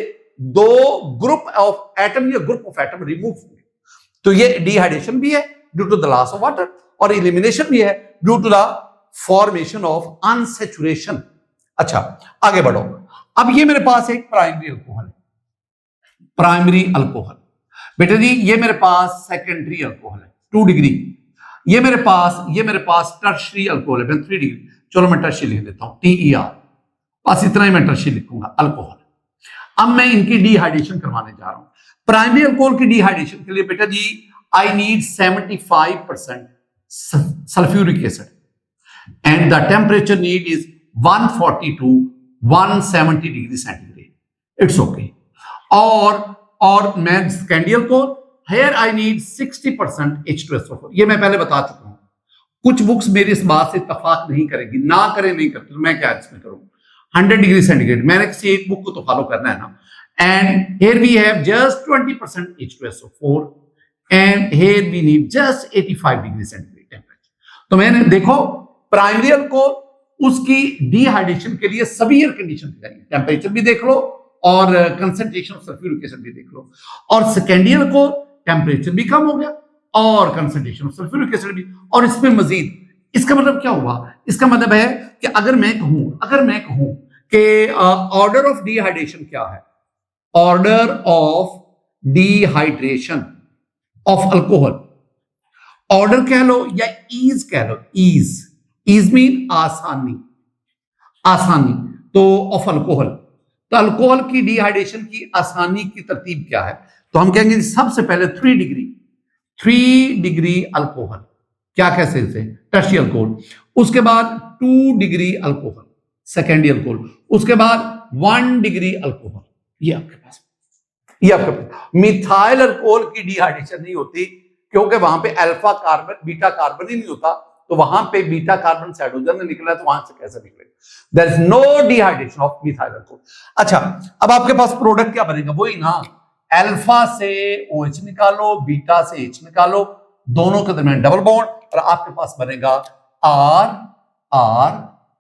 दो ग्रुप ऑफ एटम या ग्रुप ऑफ एटम रिमूव होंगे। तो ये डिहाइड्रेशन भी है due to the loss of water, और इलिमिनेशन भी है due to the formation of unsaturation. अच्छा, आगे बढ़ो। अब ये मेरे पास एक प्राइमरी अल्कोहल है, प्राइमरी अल्कोहल। बेटा जी ये मेरे पास सेकेंडरी अल्कोहल है 2 डिग्री। ये मेरे पास टर्शरी अल्कोहल है 3 डिग्री। चलो मैं टर्शरी लिख देता हूं, TER, बस इतना ही मैं टर्शरी लिखूंगा, अल्कोहल। अब मैं इनकी डिहाइड्रेशन करवाने जा रहा हूं। प्राइमरी अल्कोहल की डिहाइड्रेशन के लिए बेटा जी I need 75% sulphuric acid and the temperature need is 140 to 170 degree centigrade. It's okay. और मैं secondary alcohol, here I need 60% H2SO4। ये मैं पहले बता चुका हूं। कुछ बुक्स मेरी इस बात से इत्तेफाक नहीं करेगी, ना करें नहीं करते, तो मैं क्या इसमें करूं? 100 डिग्री सेंटीग्रेड, मैंने किसी एक बुक को तो फॉलो करना है ना। And here we have just 20% H2SO4 and here we need just 85 degree centigrade temperature. तो मैंने देखो प्राइमरी अल्कोहल, उसकी डिहाइड्रेशन के लिए सवियर कंडीशन चाहिए, टेम्परेचर भी देख लो और कंसंट्रेशन ऑफ सल्फ्यूरिक एसिड भी देख लो। और सेकेंडरी अल्कोहल टेम्परेचर भी कम हो गया और कंसंट्रेशन ऑफ सल्फ्यूरिक एसिड भी, और इसमें मजीद। इसका मतलब क्या हुआ? इसका मतलब है कि अगर मैं कहूं कि ऑर्डर ऑफ डिहाइड्रेशन क्या है, order of dehydration of alcohol, order कह लो या ईज कह लो, ईज मीन आसानी, तो ऑफ अल्कोहल। तो अल्कोहल की डिहाइड्रेशन की आसानी की तरतीब क्या है? तो हम कहेंगे सबसे पहले 3 डिग्री अल्कोहल, क्या कैसे इसे? Tertiary alcohol. उसके बाद 2 डिग्री अल्कोहल, सेकेंडरी अल्कोहल। उसके बाद 1 डिग्री अल्कोहल। ये आपके पास मिथाइल अल्कोहल की डिहाइड्रेशन नहीं होती, क्योंकि वहां पे अल्फा कार्बन बीटा कार्बन ही नहीं होता, तो वहां पे बीटा कार्बन से हाइड्रोजन निकला, तो वहां से कैसे निकलेगा? There is no dehydration of methyl alcohol. अच्छा, अब आपके पास प्रोडक्ट क्या बनेगा? वही ना, अल्फा से OH निकालो, बीटा से H निकालो, दोनों के दरमियान डबल बॉन्ड, और आपके पास बनेगा R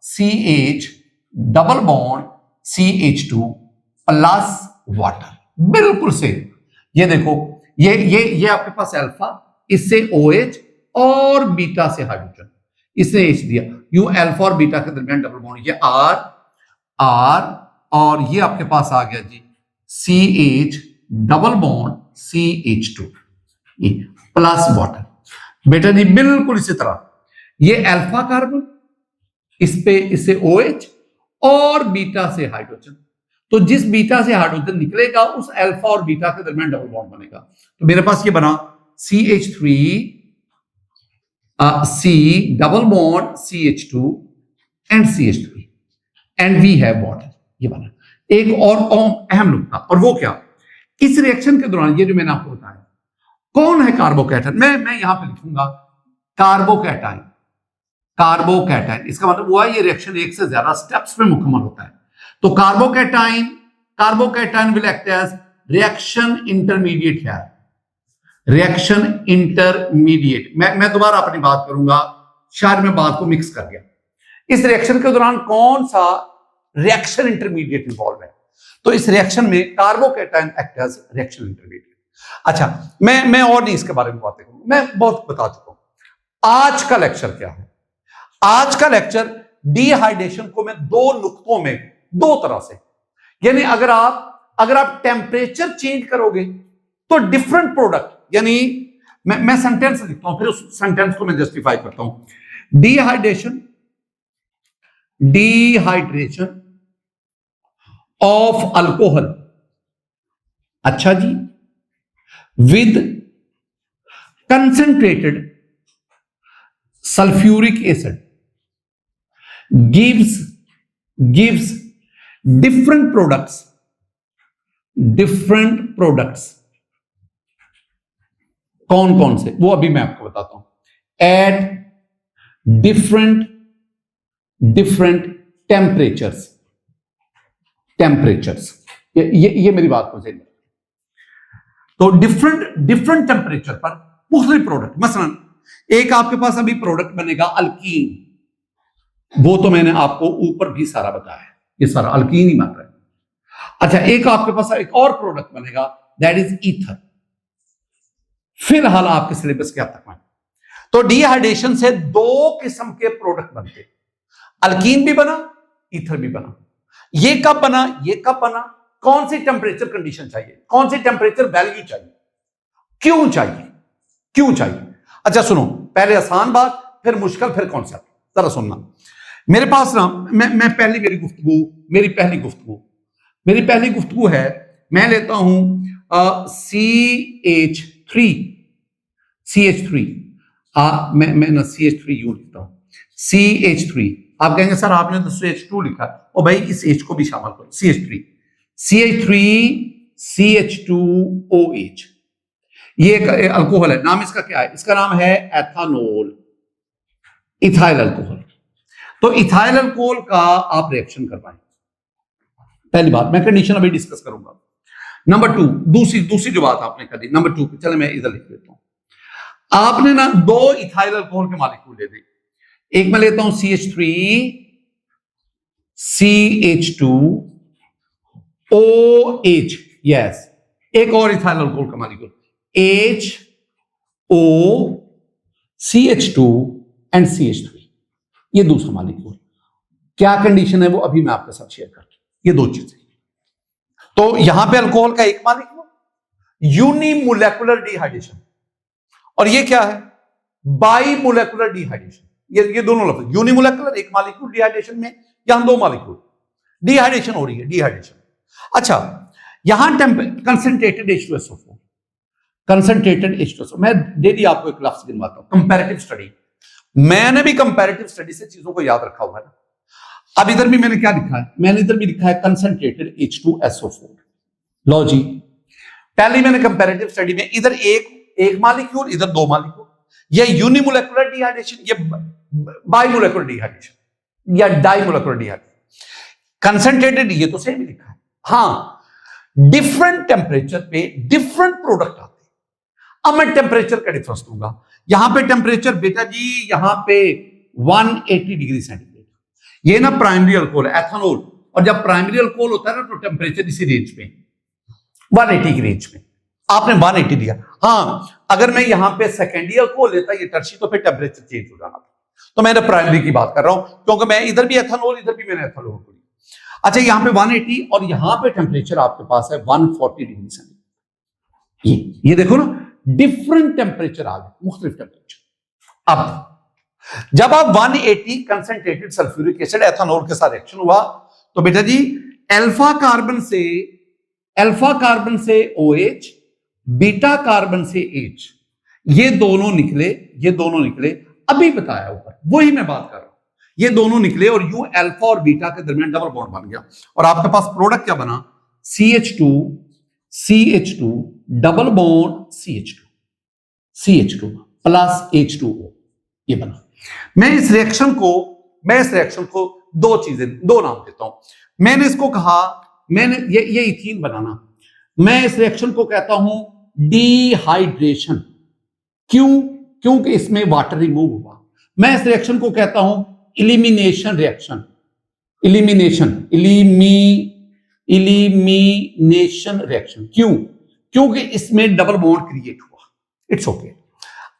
CH double bond CH2 plus water. बिल्कुल से ये देखो, ये आपके पास अल्फा, इससे OH और बीटा से हाइड्रोजन, इसने H दिया, यू अल्फा और बीटा के दरमियान डबल बॉन्ड, ये R और ये आपके पास आ गया जी CH डबल बॉन्ड CH2 ये प्लस वाटर। बेटा जी बिल्कुल इसी तरह ये अल्फा कार्बन, इससे OH और बीटा से हाइड्रोजन, तो जिस बीटा से हाइड्रोजन निकलेगा उस अल्फा और बीटा के दरमियान डबल बॉन्ड बनेगा। तो मेरे पास ये बना CH3 C double bond CH2 and CH3 and we have water. ये बना एक और अहम नुकता, और वो क्या? इस रिएक्शन के दौरान ये जो मैंने आपको बताया, कौन है कार्बोकैटायन? मैं यहां पे लिखूंगा कार्बोकैटायन। इसका मतलब हुआ ये रिएक्शन एक से ज्यादा स्टेप्स में मुकम्मल होता है। तो carbocation will act as reaction intermediate है, रिएक्शन इंटरमीडिएट। मैं दोबारा अपनी बात करूंगा, शायद मैं बात को मिक्स कर गया। इस रिएक्शन के दौरान कौन सा रिएक्शन इंटरमीडिएट इन्वॉल्व है? तो इस रिएक्शन में carbocation act as reaction intermediate. अच्छा, मैं और नहीं इसके बारे में बातें करूंगा, मैं बहुत बता चुका हूं। आज का लेक्चर क्या है? आज का लेक्चर डिहाइड्रेशन को मैं दो नुक्तों में, दो तरह से, यानी अगर आप टेम्परेचर चेंज करोगे तो डिफरेंट प्रोडक्ट, यानी मैं सेंटेंस लिखता हूं, फिर उस सेंटेंस को मैं जस्टिफाई करता हूं। डिहाइड्रेशन ऑफ अल्कोहल, अच्छा जी, with concentrated sulphuric acid gives different products। कौन कौन से, वो अभी मैं आपको बताता हूं। एट different temperatures, ये मेरी बात को समझिए। तो डिफरेंट टेम्परेचर पर मुख्तलिफ प्रोडक्ट, मसलन एक आपके पास अभी प्रोडक्ट बनेगा अल्कीन, वो तो मैंने आपको ऊपर भी सारा बताया, ये सारा अल्कीन ही मान रहा है। अच्छा, एक आपके पास एक और प्रोडक्ट बनेगा, दैट इज ईथर। फिलहाल आपके सिलेबस के हद तक में तो डिहाइड्रेशन से दो किस्म के प्रोडक्ट बनते, अल्कीन भी बना, ईथर भी बना। ये कब बना, कौन सी टेम्परेचर कंडीशन चाहिए, कौन सी टेम्परेचर वैल्यू चाहिए, क्यों चाहिए। अच्छा सुनो, पहले आसान बात, फिर मुश्किल, फिर कॉन्सेप्ट, जरा सुनना। मेरे पास ना, मैं मेरी पहली गुफ्तगू है, मैं लेता हूं CH3, मैं ना CH3 यूं लिखता हूं, CH3। आप कहेंगे सर आपने तो CH2 लिखा, और भाई इस H को भी शामिल करो, CH3 CH2OH। ये एक अल्कोहल है, नाम इसका क्या है? इसका नाम है एथानोल, इथाइल अल्कोहल। तो इथाइल अल्कोहल का आप रिएक्शन करवाएं, पहली बात। मैं कंडीशन अभी डिस्कस करूंगा। नंबर 2, दूसरी जो बात आपने कर दी, नंबर 2 पे चले, मैं इधर लिख देता हूं। आपने ना दो इथाइल अल्कोहल के मॉलिक्यूल ले दे, एक मैं लेता हूं CH3 CH2OH, यस, एक और इथाइल अल्कोहल का molecule HO CH2 and CH3, ये दूसरा मॉलिक्यूल। क्या कंडीशन है वो अभी मैं आपके साथ शेयर करता हूं, ये दो चीजें। तो यहां पे अल्कोहल का एक मॉलिक्यूल, यूनिमोलेकुलर डिहाइड्रेशन, और ये क्या है? बाइमोलेकुलर डिहाइड्रेशन। ये दोनों लफ्ज, यूनिमोलेकुलर एक मॉलिक्यूल डिहाइड्रेशन में, यहां दो मॉलिक्यूल डिहाइड्रेशन हो रही है, डिहाइड्रेशन। अच्छा, यहां कंसंट्रेटेड H2SO4, मैं डेली आपको एक लफ्ज गिनवाता हूं, कंपैरेटिव स्टडी। मैंने भी कंपैरेटिव स्टडी से चीजों को याद रखा हुआ है ना। अब इधर भी मैंने क्या लिखा है? मैंने इधर भी लिखा है कंसंट्रेटेड H2SO4। लो जी, पहले मैंने कंपैरेटिव स्टडी में इधर एक मॉलिक्यूल, इधर दो मॉलिक्यूल, ये यूनिमोलेकुलर डिहाइड्रेशन, ये बाइमोलेकुलर डिहाइड्रेशन या डाइमोलेकुलर डिहाइड्रेशन। कंसंट्रेटेड ये तो सेम ही लिखा है, हाँ, डिफरेंट टेम्परेचर पे डिफरेंट प्रोडक्ट आते हैं। अब मैं टेम्परेचर का डिफरेंस दूंगा। यहां पे टेम्परेचर बेटा जी, यहां पे 180 डिग्री सेंटीग्रेड, ये ना प्राइमरी अल्कोहल है, एथेनॉल। और जब प्राइमरी अल्कोहल होता है ना, तो टेम्परेचर इसी रेंज पे 180 की रेंज में, आपने 180 दिया। हाँ, अगर मैं यहां पे सेकेंडरी अल्कोहल लेता, ये टर्शी, तो फिर टेम्परेचर चेंज हो जाना था। तो मैंने प्राइमरी की बात कर रहा हूं, क्योंकि मैं इधर भी एथेनॉल, इधर भी मैंने एथेनॉल को लिया। अच्छा, यहां पे 180 और यहां पे टेम्परेचर आपके पास है 140 डिग्री सेंटीग्रेड। ये देखो ना, डिफरेंट टेम्परेचर आ गए, मुख्तलिफ टेम्परेचर। अब जब आप 180 कंसंट्रेटेड सल्फ्यूरिक एसिड एथेनॉल के साथ रिएक्शन हुआ, तो बेटा जी अल्फा कार्बन से OH, बीटा कार्बन से H, ये दोनों निकले, अभी बताया ऊपर, वही मैं बात कर रहा हूं। ये दोनों निकले और यूं अल्फा और बीटा के दरमियान डबल बॉन्ड बन गया, और आपके पास प्रोडक्ट क्या बना? CH2 double bond CH2 plus H2O, ये बना। मैं इस रिएक्शन को दो नाम देता हूं। मैंने इसको कहा, ये इथीन बनाना, मैं इस रिएक्शन को कहता हूं डिहाइड्रेशन। क्योंकि इसमें वाटर रिमूव हुआ। मैं इस रिएक्शन को कहता हूं इलिमिनेशन रिएक्शन, इलिमिनेशन रिएक्शन। क्यों? क्योंकि इसमें डबल बॉन्ड क्रिएट हुआ। इट्स ओके,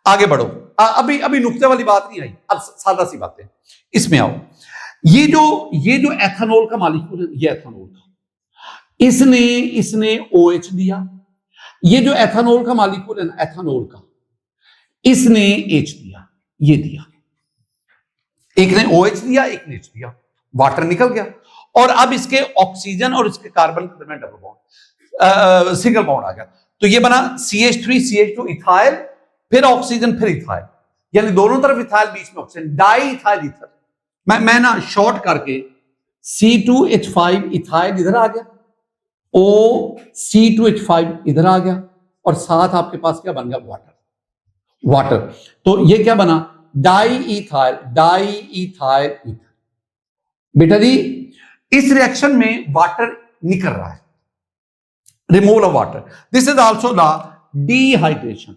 आगे बढ़ो। अभी अभी नुक्ते वाली बात नहीं आई, अब सादा सी बात है, इसमें आओ। ये जो एथेनॉल का मालिक्यूल है, ये एथेनॉल का, इसने OH दिया। ये जो एथेनॉल का मालिक्यूल है ना, एथेनॉल का, इसने H दिया, ये दिया। एक ने OH दिया, एक ने H दिया, वाटर निकल गया। और अब इसके ऑक्सीजन और इसके कार्बन के दरमियान डबल बॉन्ड, सिंगल बॉन्ड आ गया। तो ये बना CH3 CH2 इथाइल, फिर ऑक्सीजन, फिर इथाइल, यानी दोनों तरफ इथाइल, बीच में ऑक्सीजन, डाई इथाइल ईथर। मैं ना शॉर्ट करके C2H5 इथाइल इधर आ गया, OC2H5 इधर आ गया, और साथ आपके पास क्या बन गया, वाटर। तो ये क्या बना, डाई इथाइल ईथर। बेटा जी इस रिएक्शन में वाटर निकल रहा है, removal of water. This is also the dehydration.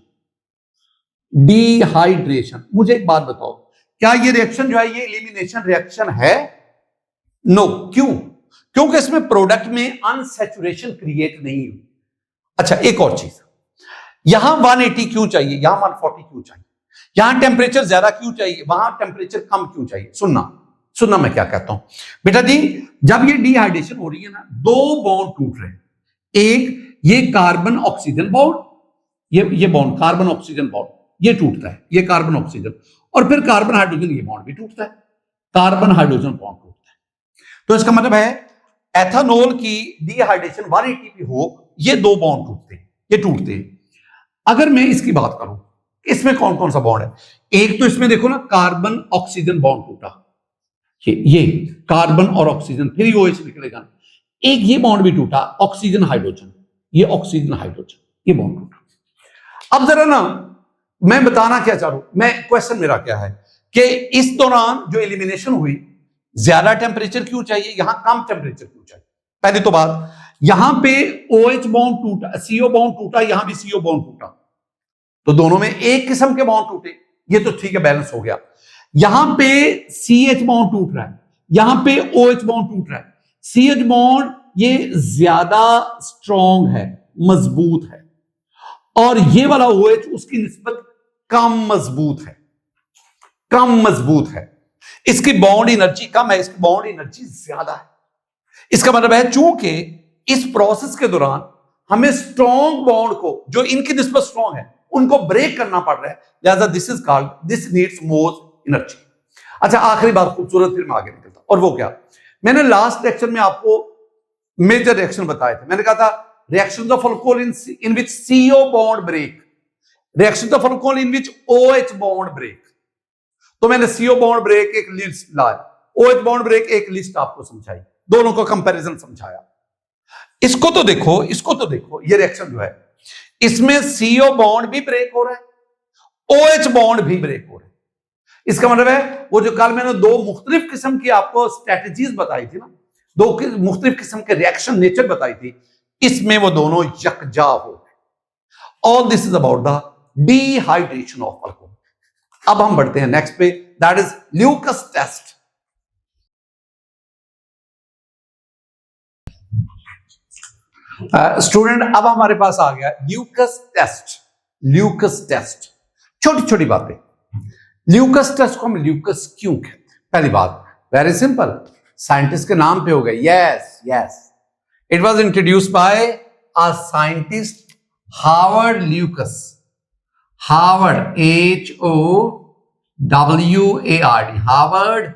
मुझे एक बात बताओ, क्या ये रिएक्शन जो है ये एलिमिनेशन रिएक्शन है? नो। क्यों? क्योंकि इसमें प्रोडक्ट में अनसैचुरेशन क्रिएट नहीं हुई। अच्छा, एक और चीज, यहां 180 क्यों चाहिए, यहां 140 क्यों चाहिए, यहां टेम्परेचर ज्यादा क्यों चाहिए, वहां टेम्परेचर कम क्यों चाहिए? सुनना मैं क्या कहता हूं बेटा जी। जब ये डिहाइड्रेशन हो रही है ना, दो बॉन्ड टूट रहे हैं। एक ये कार्बन ऑक्सीजन बॉन्ड, ये बॉन्ड कार्बन ऑक्सीजन बॉन्ड ये टूटता है, ये कार्बन ऑक्सीजन, और फिर कार्बन हाइड्रोजन ये बॉन्ड भी टूटता है, कार्बन हाइड्रोजन बॉन्ड टूटता है। तो इसका मतलब है एथेनॉल की डिहाइड्रेशन 180 पे हो, ये दो बॉन्ड टूटते हैं। अगर मैं इसकी बात करूं, इसमें कौन कौन सा बॉन्ड है? एक तो इसमें देखो ना, कार्बन ऑक्सीजन बॉन्ड टूटा, ये कार्बन और ऑक्सीजन, फिर OH निकलेगा। एक ये बॉन्ड भी टूटा, ऑक्सीजन हाइड्रोजन, ये ऑक्सीजन हाइड्रोजन, ये बॉन्ड टूटा। अब जरा ना मैं बताना क्या चाह रहा हूं, क्वेश्चन मेरा क्या है कि इस दौरान जो एलिमिनेशन हुई, ज्यादा टेम्परेचर क्यों चाहिए, यहां कम टेम्परेचर क्यों चाहिए? पहले तो बात, यहां पे OH बॉन्ड टूटा, CO बॉन्ड टूटा, यहां भी CO बॉन्ड टूटा, तो दोनों में एक किस्म के बॉन्ड टूटे, ये तो ठीक है, बैलेंस हो गया। यहां पे CH बॉन्ड टूट रहा है, यहां पे OH बॉन्ड टूट रहा है। CH बॉन्ड ये ज्यादा स्ट्रॉन्ग है, मजबूत है, और ये वाला OH उसकी निस्बत कम मजबूत है। इसकी बॉन्ड एनर्जी कम है, इसकी बॉन्ड एनर्जी ज्यादा है। इसका मतलब है चूंकि इस प्रोसेस के दौरान हमें स्ट्रॉन्ग बॉन्ड को, जो इनकी निस्बत स्ट्रॉन्ग है, उनको ब्रेक करना पड़ रहा है, लिहाजा दिस नीड्स मोर एनर्जी। अच्छा, आखिरी बात खूबसूरत, फिर मैं आगे निकलता, और वो क्या, मैंने लास्ट लेक्चर में आपको मेजर रिएक्शन बताए थे। मैंने कहा था reactions of alcohol in which CO bond break, reactions of alcohol in which OH bond break. तो मैंने CO बॉन्ड ब्रेक एक लिस्ट लाया, OH बॉन्ड ब्रेक एक लिस्ट आपको समझाई, दोनों को कंपैरिजन समझाया। इसको तो देखो, ये रिएक्शन जो है, इसमें CO बॉन्ड भी ब्रेक हो रहा है, OH बॉन्ड भी ब्रेक हो रहा है। इसका मतलब है वो जो कल मैंने दो मुख्तलिफ किस्म की आपको स्ट्रेटजीज बताई थी ना, दो मुख्तलिफ किस्म के रिएक्शन नेचर बताई थी, इसमें वो दोनों यकजा हो गए। All this is about the dehydration of alcohol. अब हम बढ़ते हैं नेक्स्ट पे, that is Lucas test. Student, अब हमारे पास आ गया ल्यूकस टेस्ट। छोटी छोटी बातें, ल्यूकस टेस्ट को हम ल्यूकस क्यों कहते हैं? पहली बात, वेरी सिंपल, साइंटिस्ट के नाम पे हो गए। Yes, it was introduced by a scientist Harvard Lucas, Harvard HOWARD, Harvard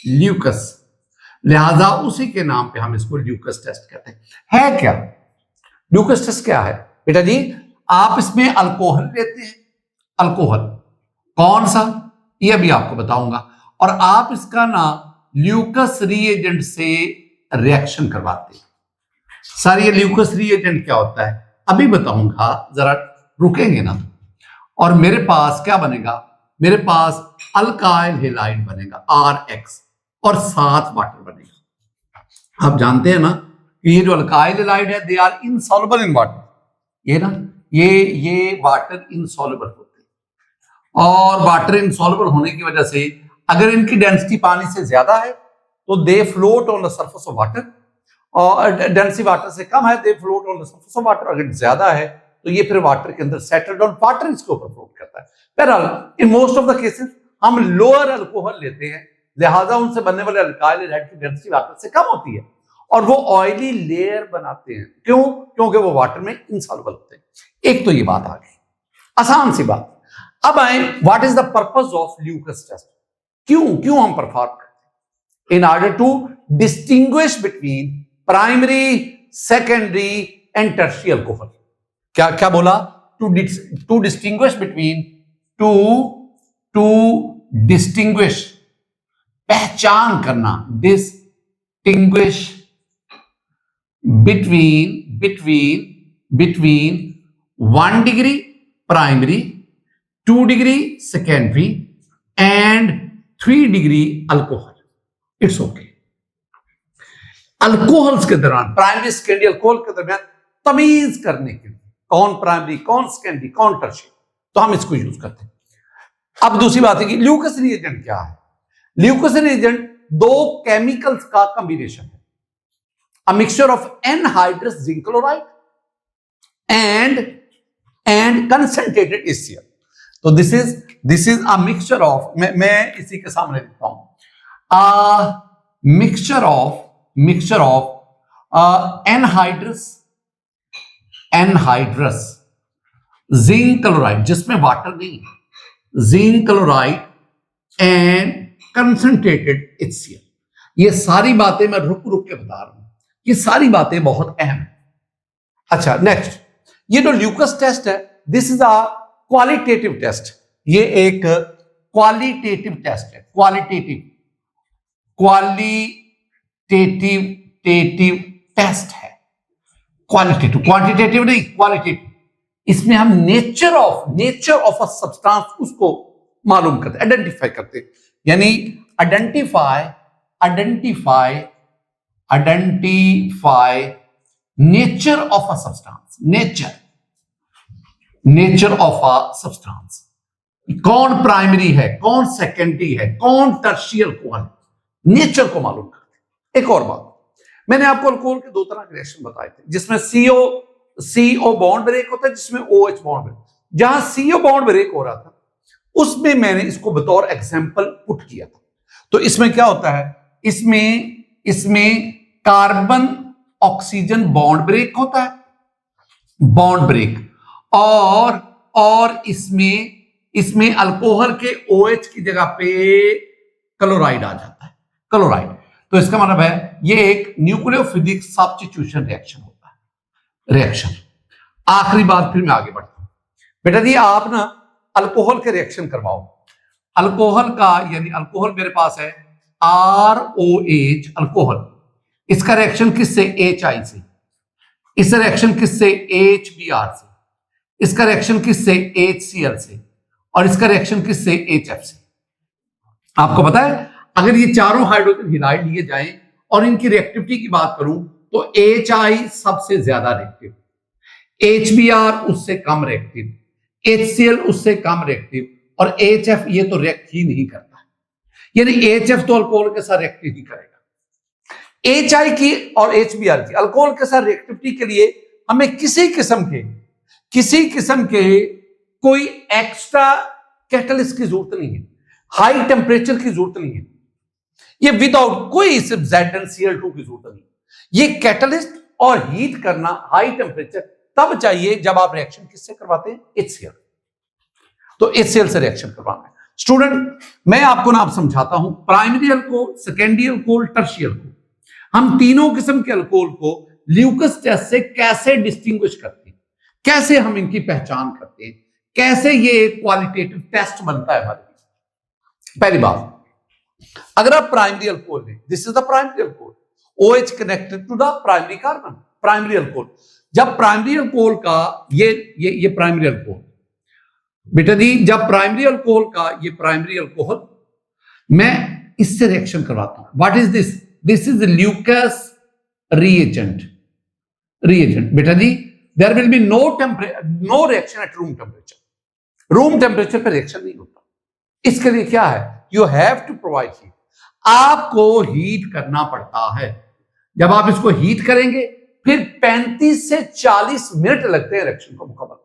Lucas. लिहाजा उसी के नाम पे हम इसको ल्यूकस टेस्ट कहते हैं। है क्या ल्यूकस टेस्ट? क्या है बेटा जी? आप इसमें अल्कोहल लेते हैं, अल्कोहल कौन सा, ये भी आपको बताऊंगा, और आप इसका ना ल्यूकस रिएजेंट से रिएक्शन करवाते हैं। सर ये ल्यूकस रिएजेंट क्या होता है अभी बताऊंगा, जरा रुकेंगे ना। और मेरे पास क्या बनेगा, मेरे पास अल्काइल हैलाइड बनेगा RX, और साथ वाटर बनेगा। आप जानते हैं ना कि ये जो अल्काइल हैलाइड है, they are insoluble in water. ये ना ये वाटर इनसॉल्युबल होते हैं, और वाटर इनसॉल्युबल होने की वजह से अगर इनकी डेंसिटी पानी से ज्यादा है तो दे float on the surface of water, और डेंसिटी वाटर से कम है, दे float on the surface of water. अगर ज्यादा है तो ये फिर वाटर के अंदर सेटल्ड और वाटर इसके ऊपर फ्लोट करता है। बहरहाल in most of the cases हम लोअर अल्कोहल लेते हैं, लिहाजा उनसे बनने वाले अल्काइल हाइड्राइड की डेंसिटी वाटर से कम होती है और वो ऑयली लेयर बनाते हैं। क्यों? क्योंकि वो वाटर में इनसॉल्युबल होते हैं। एक तो ये बात आ गई, आसान सी बात। अब आए, what is the purpose of Lucas test? क्यों हम परफॉर्म करते हैं? In order to distinguish between primary, secondary and tertiary alcohol. क्या बोला? To distinguish between, to distinguish, पहचान करना, distinguish between 1 degree primary, 2 degree secondary and 3 degree alcohol. It's okay. Alcohols के दौरान, प्राइमरी सेकेंडरी अल्कोहल के दरमियान तमीज करने के लिए कौन प्राइमरी, कौन सेकेंडरी, कौन टर्शियरी, तो हम इसको यूज करते हैं। अब दूसरी बात है कि ल्यूकस रिएजेंट क्या है? ल्यूकस रिएजेंट दो केमिकल्स का कॉम्बिनेशन है, a mixture of anhydrous zinc chloride and concentrated HCl. तो this is a mixture of, मैं इसी के सामने लिखता हूं, a mixture of anhydrous zinc chloride, जिसमें वाटर नहीं, zinc chloride and concentrated HCl। ये सारी बातें मैं रुक के बता रहा हूं, ये सारी बातें बहुत अहम है। अच्छा, नेक्स्ट, ये जो ल्यूकस टेस्ट है, this is a qualitative test. ये एक क्वालिटेटिव टेस्ट है, क्वालिटेटिव टेस्ट है। क्वालिटेटिव, क्वांटिटेटिव नहीं, क्वालिटेटिव। इसमें हम नेचर ऑफ अ सब्सटेंस उसको मालूम करते, आइडेंटिफाई करते, यानी identify nature of a substance, nature of a substance. कौन प्राइमरी है, कौन सेकेंडरी है, कौन टर्शियल अल्कोहल, नेचर को मालूम करते। एक और बात, मैंने आपको अल्कोहल के दो तरह के रिएक्शन बताए थे, जिसमें CO बॉन्ड ब्रेक होता है, जिसमें OH बॉन्ड ब्रेक। जहां CO बॉन्ड ब्रेक हो रहा था उसमें मैंने इसको बतौर एग्जांपल पुट किया था। तो इसमें क्या होता है, इसमें कार्बन ऑक्सीजन बॉन्ड ब्रेक होता है, बॉन्ड ब्रेक, और इसमें अल्कोहल के OH की जगह पे क्लोराइड आ जाता है, क्लोराइड। तो इसका मतलब है ये एक न्यूक्लियोफिलिक सब्स्टिट्यूशन रिएक्शन होता है, रिएक्शन। आखिरी बात, फिर मैं आगे बढ़ता हूं। बेटा जी, आप ना अल्कोहल के रिएक्शन करवाओ। अल्कोहल का, यानी अल्कोहल मेरे पास है ROH, अल्कोहल, इसका रिएक्शन किससे? HI से। इसका रिएक्शन किससे? HBr से। इसका रिएक्शन किससे? HCl से। और इसका रिएक्शन किससे? HF से। आपको पता है, अगर ये चारों हाइड्रोजन हिलाइड लिए जाएं और इनकी रिएक्टिविटी की बात करूं तो HI सबसे ज्यादा रिएक्टिव, HBr उससे कम रिएक्टिव, HCl उससे कम रिएक्टिव, और HF ये तो रिएक्ट ही नहीं करता, यानी HF तो अल्कोहल के साथ रिएक्ट नहीं करेगा। HI की और HBr की अल्कोहल के साथ रिएक्टिविटी के लिए हमें किसी किस्म के कोई एक्स्ट्रा कैटलिस्ट की जरूरत नहीं है, हाई टेम्परेचर की जरूरत नहीं है, ये विदाउट कोई सिर्फ ZnCl2 की जरूरत नहीं। ये कैटलिस्ट और हीट करना हाई टेम्परेचर तब चाहिए जब आप रिएक्शन किससे करवाते हैं? HCl। तो HCl से रिएक्शन करवाना है। स्टूडेंट, मैं आपको ना अब समझाता हूं primary alcohol, secondary alcohol, tertiary alcohol. हम तीनों किस्म के अल्कोहल को ल्यूकस टेस्ट से कैसे डिस्टिंग्विश करते हैं, कैसे हम इनकी पहचान करते हैं, कैसे ये एक क्वालिटेटिव टेस्ट बनता है हमारे लिए। पहली बात, अगर आप प्राइमरी अल्कोहल लें, this is the primary alcohol, OH connected to the primary carbon, primary alcohol. जब प्राइमरी अल्कोहल का ये प्राइमरी अल्कोहल, बेटा जी, जब प्राइमरी अल्कोहल का ये प्राइमरी अल्कोहल, मैं इससे रिएक्शन करवाता हूं। What is this? This is Lucas reagent. बेटा जी, there will be no reaction at room temperature. Room temperature पे रिएक्शन नहीं होता। इसके लिए क्या है? You have to provide heat, आपको हीट करना पड़ता है। जब आप इसको हीट करेंगे फिर 35 से 40 मिनट लगते हैं रिएक्शन को मुकम्मल।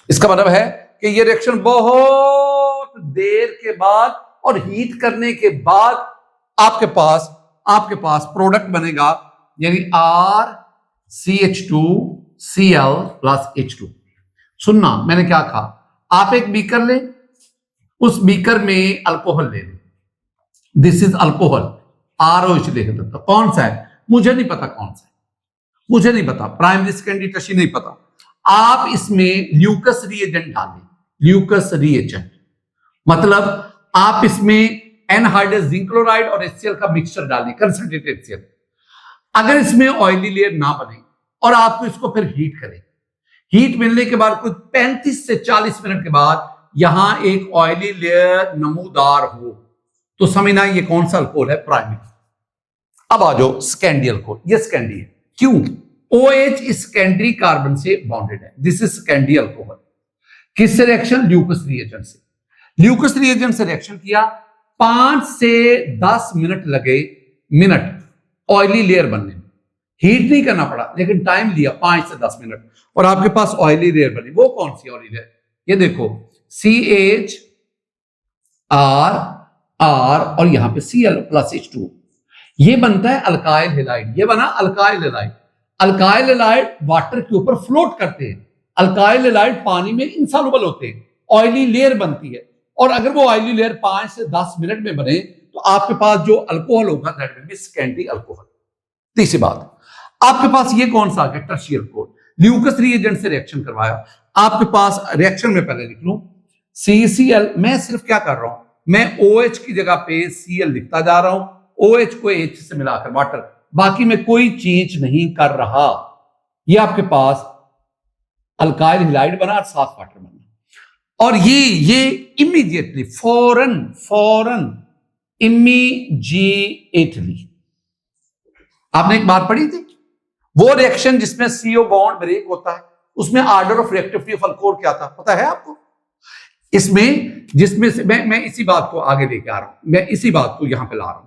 इसका मतलब है कि ये रिएक्शन बहुत देर के बाद और हीट करने के बाद आपके पास प्रोडक्ट बनेगा, यानी RCH2Cl+H2। सुनना, मैंने क्या कहा, आप एक बीकर ले, उस बीकर में अल्कोहल ले लें। दिस इज अल्कोहल, ROH लिख देता। कौन सा है मुझे नहीं पता, कौन सा है मुझे नहीं पता, प्राइमरी सेकेंडरी टर्शियरी नहीं पता। आप इसमें ल्यूकस रिएजेंट डालें। ल्यूकस रिएजेंट मतलब आप इसमें एनहाइड्रस जिंक क्लोराइड और HCl का मिक्सचर डालें, कंसंट्रेटेड HCl। अगर इसमें ऑयली लेयर ना बने और आपको इसको फिर हीट करें, हीट मिलने के बाद कुछ 35 से 40 मिनट के बाद यहां एक ऑयली लेयर नमूदार हो, तो समझना ये कौन सा अल्कोहल है, प्राइमरी। अब आ जाओ सेकेंडरी अल्कोहल। ये सेकेंडरी है, क्यों? OH इस सेकेंडरी कार्बन से बॉन्डेड है। This is secondary alcohol. किससे रिएक्शन? ल्यूकस रिएजेंट से। ल्यूकस रिएजेंट से रिएक्शन किया, 5 से 10 मिनट लगे, ऑयली लेयर बनने में। हीट नहीं करना पड़ा, लेकिन टाइम लिया 5 से 10 मिनट, और आपके पास ऑयली लेयर बनी। वो कौन सी ऑयली लेयर? ये देखो, CHR और यहां पे Cl+H2, ये बनता है अल्काइल हैलाइड। ये बना alkyl halide. Alkyl halide water के ऊपर फ्लोट करते हैं। अल्काइल हैलाइड पानी में इनसॉल्युबल होते हैं, ऑयली लेयर बनती है। और अगर वो ऑयली लेयर 5 से 10 मिनट में बने तो आपके पास जो अल्कोहल होगा that will be secondary alcohol. तीसरी बात, आपके पास ये कौन सा आ गया? Tertiary alcohol. ल्यूकस रिएजेंट से रिएक्शन करवाया, आपके पास रिएक्शन में पहले लिख लूं CCl। मैं सिर्फ क्या कर रहा हूं, मैं OH की जगह पे Cl लिखता जा रहा हूं, OH को H से मिलाकर वाटर, बाकी मैं कोई चेंज नहीं कर रहा। ये आपके पास अल्काइल हैलाइड बना और साफ वाटर बना। और ये इमीडिएटली फौरन इमीडिएटली, आपने एक बात पढ़ी थी, वो रिएक्शन जिसमें CO बॉन्ड ब्रेक होता है, उसमें order of reactivity of alcohol क्या था पता है आपको? इसमें जिसमें से मैं इसी बात को आगे लेके आ रहा हूं, मैं इसी बात को यहां पे ला रहा हूं।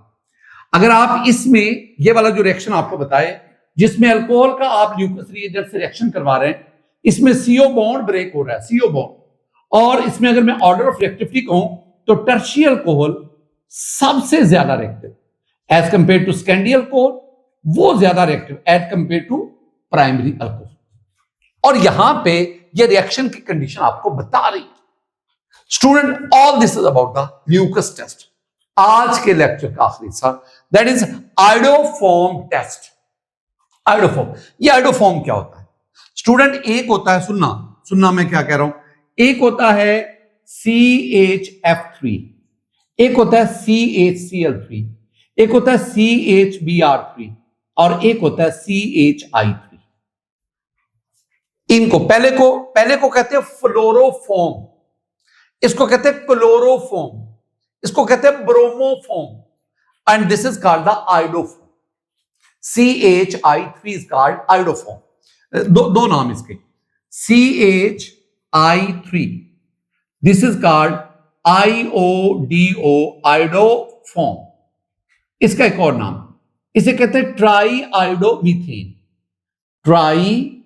अगर आप इसमें ये वाला जो रिएक्शन आपको बताए, जिसमें अल्कोहल का आप ल्यूकस रिएजेंट से रिएक्शन करवा रहे हैं, इसमें CO बॉन्ड ब्रेक हो रहा है, CO बॉन्ड। और इसमें अगर मैं ऑर्डर ऑफ रिएक्टिविटी कहूं तो टर्शियरी अल्कोहल सबसे ज्यादा reactive as compare to secondary alcohol, वो ज्यादा reactive as compare to primary alcohol. और यहां पे ये रिएक्शन की कंडीशन आपको बता रही है। Student, all this is about the Lucas test. आज के लेक्चर का आखिरी हिस्सा, that is iodoform test. Iodoform, ये आयोडोफॉर्म क्या होता है स्टूडेंट? एक होता है, सुनना मैं क्या कह रहा हूं, एक होता है CHF3, एक होता है CHCl3, एक होता है CHBr3 और एक होता है CHI3। इनको पहले को कहते हैं फ्लोरोफॉर्म, इसको कहते हैं क्लोरोफॉर्म, इसको कहते हैं bromoform, and this is called the iodoform. CHI3 is called iodoform. दो नाम इसके, CHI3, this is called IODO, iodoform. इसका एक और नाम, इसे कहते हैं ट्राई आयोडोमीथेन, ट्राई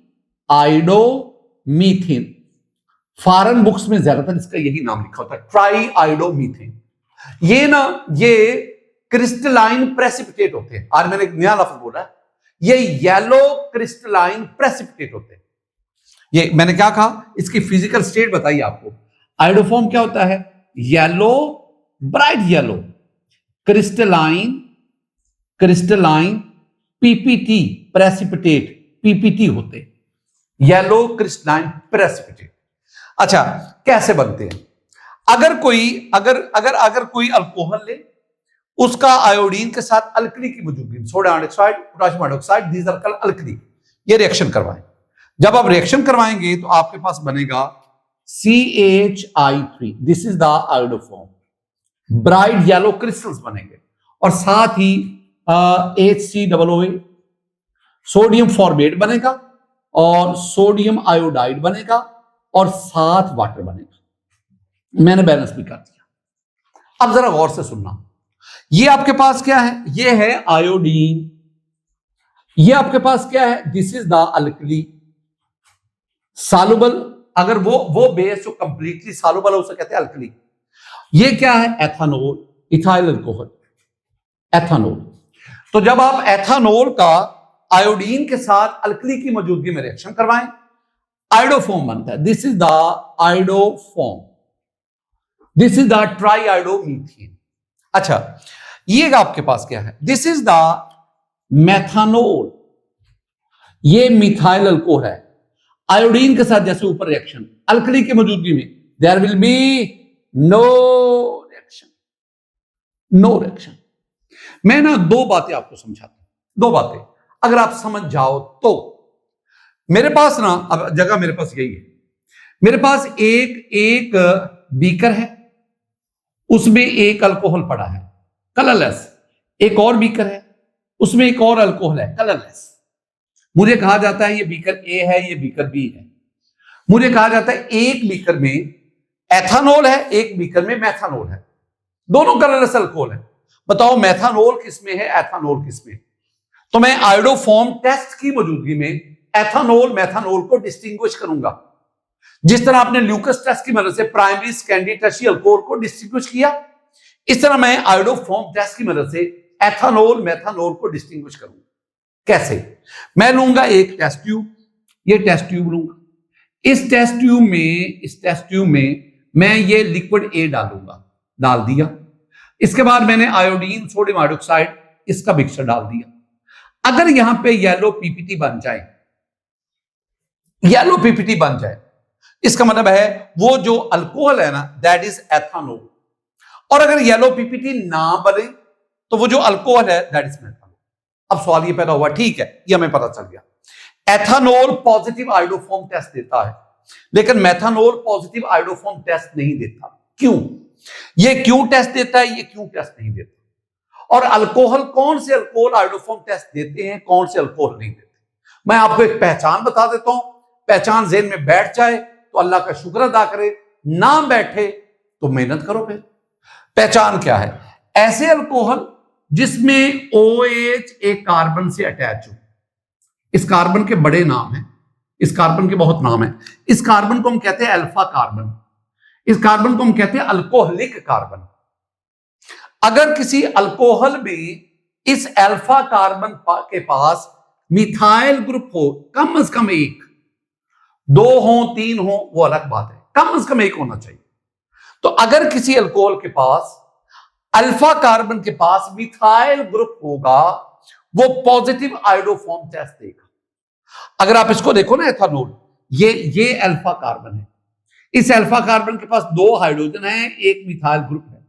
आयोडोमीथेन। फॉरेन बुक्स में ज्यादातर इसका यही नाम लिखा होता है, ट्राई आयोडोमीथेन। ये क्रिस्टलाइन प्रेसिपिटेट होते हैं। आज मैंने एक नया लफ्ज बोला है, ये येलो क्रिस्टलाइन प्रेसिपिटेट होते हैं। ये मैंने क्या कहा, इसकी फिजिकल स्टेट बताइए आपको। आयोडोफॉर्म क्या होता है? Yellow, bright yellow crystalline PPT precipitate, PPT होते, येलो क्रिस्टलाइन प्रेसिपिटेट। अच्छा, कैसे बनते हैं? अगर कोई अल्कोहल ले, उसका आयोडीन के साथ अल्कली की मौजूदगी, sodium hydroxide, potassium hydroxide, these are called alkali, ये रिएक्शन करवाएं। जब आप रिएक्शन करवाएंगे तो आपके पास बनेगा CHI3, this is the iodoform. Bright yellow crystals बनेंगे और साथ ही HCOOA, सोडियम फॉर्मेट बनेगा और सोडियम आयोडाइड बनेगा और साथ वाटर बनेगा। मैंने बैलेंस भी कर दिया। अब जरा गौर से सुनना, ये आपके पास क्या है? ये है आयोडीन, ये आपके पास क्या है, this is the alkali soluble, अगर वो बेस जो कंप्लीटली सॉल्युबल है उसे कहते हैं अल्कली। ये क्या है, एथानोल, इथाइल अल्कोहल, एथानोल। तो जब आप एथानोल का आयोडीन के साथ अल्कली की मौजूदगी में रिएक्शन करवाएं, आयोडोफॉर्म बनता है। This is the iodoform, this is the triiodomethane. अच्छा, ये आपके पास क्या है, दिस इज द मेथानोल, ये मिथाइल अल्कोहल है। आयोडीन के साथ जैसे ऊपर रिएक्शन, अल्कली की मौजूदगी में there will be no reaction, no reaction. मैं ना दो बातें आपको समझाता हूं, दो बातें अगर आप समझ जाओ तो। मेरे पास ना, अब जगह मेरे पास यही है, मेरे पास एक बीकर है, उसमें एक अल्कोहल पड़ा है कलरलेस, एक और बीकर है, उसमें एक और अल्कोहल है कलरलेस। मुझे कहा जाता है ये बीकर ए है, ये बीकर बी है। मुझे कहा जाता है एक बीकर में एथानोल है, एक बीकर में मेथानोल है, दोनों कलरलेस अल्कोहल है। बताओ मेथानोल किसमें है, एथानोल किसमें? तो मैं आयोडोफॉर्म टेस्ट की मौजूदगी में एथानोल मेथानोल को डिस्टिंग्विश करूंगा, जिस तरह आपने ल्यूकस टेस्ट की मदद से प्राइमरी सेकेंडरी टर्शियरी अल्कोहल को डिस्टिंग्विश किया, इस तरह मैं आयोडोफॉर्म टेस्ट की मदद से एथानोल मेथानोल को डिस्टिंग्विश करूंगा। कैसे? मैं लूंगा एक टेस्ट ट्यूब, ये टेस्ट ट्यूब लूंगा, इस टेस्ट ट्यूब में मैं ये लिक्विड ए डालूंगा, डाल दिया। इसके बाद मैंने आयोडीन सोडियम हाइड्रोक्साइड इसका मिक्सचर डाल दिया। अगर यहां पे येलो पीपीटी बन जाए, येलो पीपीटी बन जाए, इसका मतलब है वो जो अल्कोहल है ना, दैट इज एथानोल। और अगर येलो पीपीटी ना बने तो वो जो अल्कोहल है दैट इज मेथानोल। अब सवाल ये पैदा हुआ, ठीक है, ये हमें पता चल गया, एथानोल पॉजिटिव आयोडोफॉर्म टेस्ट देता है, लेकिन मेथानोल पॉजिटिव आयोडोफॉर्म टेस्ट नहीं देता। क्यों? ये क्यों टेस्ट देता है, ये क्यों टेस्ट नहीं देता? और अल्कोहल, कौन से अल्कोहल आयोडोफॉर्म टेस्ट देते हैं, कौन से अल्कोहल नहीं देते? मैं आपको एक पहचान बता देता हूं, पहचान जेहन में बैठ जाए तो अल्लाह का शुक्र अदा करे, ना बैठे तो मेहनत करो। फिर पहचान क्या है? ऐसे अल्कोहल जिसमें OH एक कार्बन से अटैच हो। इस कार्बन के बड़े नाम हैं, इस कार्बन के बहुत नाम हैं। इस कार्बन को हम कहते हैं अल्फा कार्बन, इस कार्बन को हम कहते हैं अल्कोहलिक कार्बन। अगर किसी अल्कोहल में इस अल्फा कार्बन के पास मिथाइल ग्रुप हो, कम से कम एक, दो हो तीन हो वो अलग बात है, कम से कम एक होना चाहिए। तो अगर किसी अल्कोहल के पास अल्फा कार्बन के पास मिथाइल ग्रुप होगा, वो पॉजिटिव आयोडोफॉर्म टेस्ट देगा। अगर आप इसको देखो ना, एथानोल, ये अल्फा कार्बन है, इस अल्फा कार्बन के पास दो हाइड्रोजन है, एक मिथाइल ग्रुप है।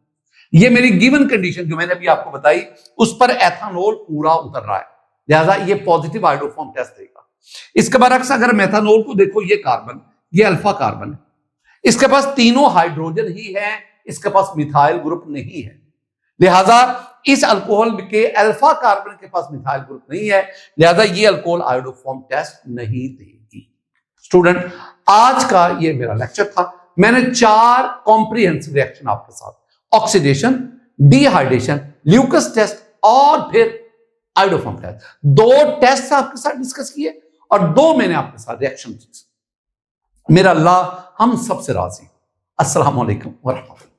ये मेरी गिवन कंडीशन जो मैंने अभी आपको बताई, उस पर एथानोल पूरा उतर रहा है, लिहाजा ये पॉजिटिव आयोडोफॉर्म टेस्ट देगा। इसके बरक्स अगर मेथानोल को देखो, ये कार्बन, ये अल्फा कार्बन है, इसके पास तीनों हाइड्रोजन ही है, इसके पास मिथाइल ग्रुप नहीं है, लिहाजा इस अल्कोहल के अल्फा कार्बन के पास मिथाइल ग्रुप नहीं है, लिहाजा ये अल्कोहल आयोडोफॉर्म टेस्ट नहीं देगी। स्टूडेंट, आज का ये मेरा लेक्चर था। मैंने 4 कॉम्प्रिहेंसिव रिएक्शन आपके साथ, ऑक्सीडेशन, डिहाइड्रेशन, ल्यूकस टेस्ट और फिर आयोडोफॉर्म टेस्ट, 2 टेस्ट आपके साथ डिस्कस किए और 2 मैंने आपके साथ रिएक्शन। मेरा अल्लाह हम सबसे राजी। अस्सलाम वालेकुम व रहमतुल्लाह।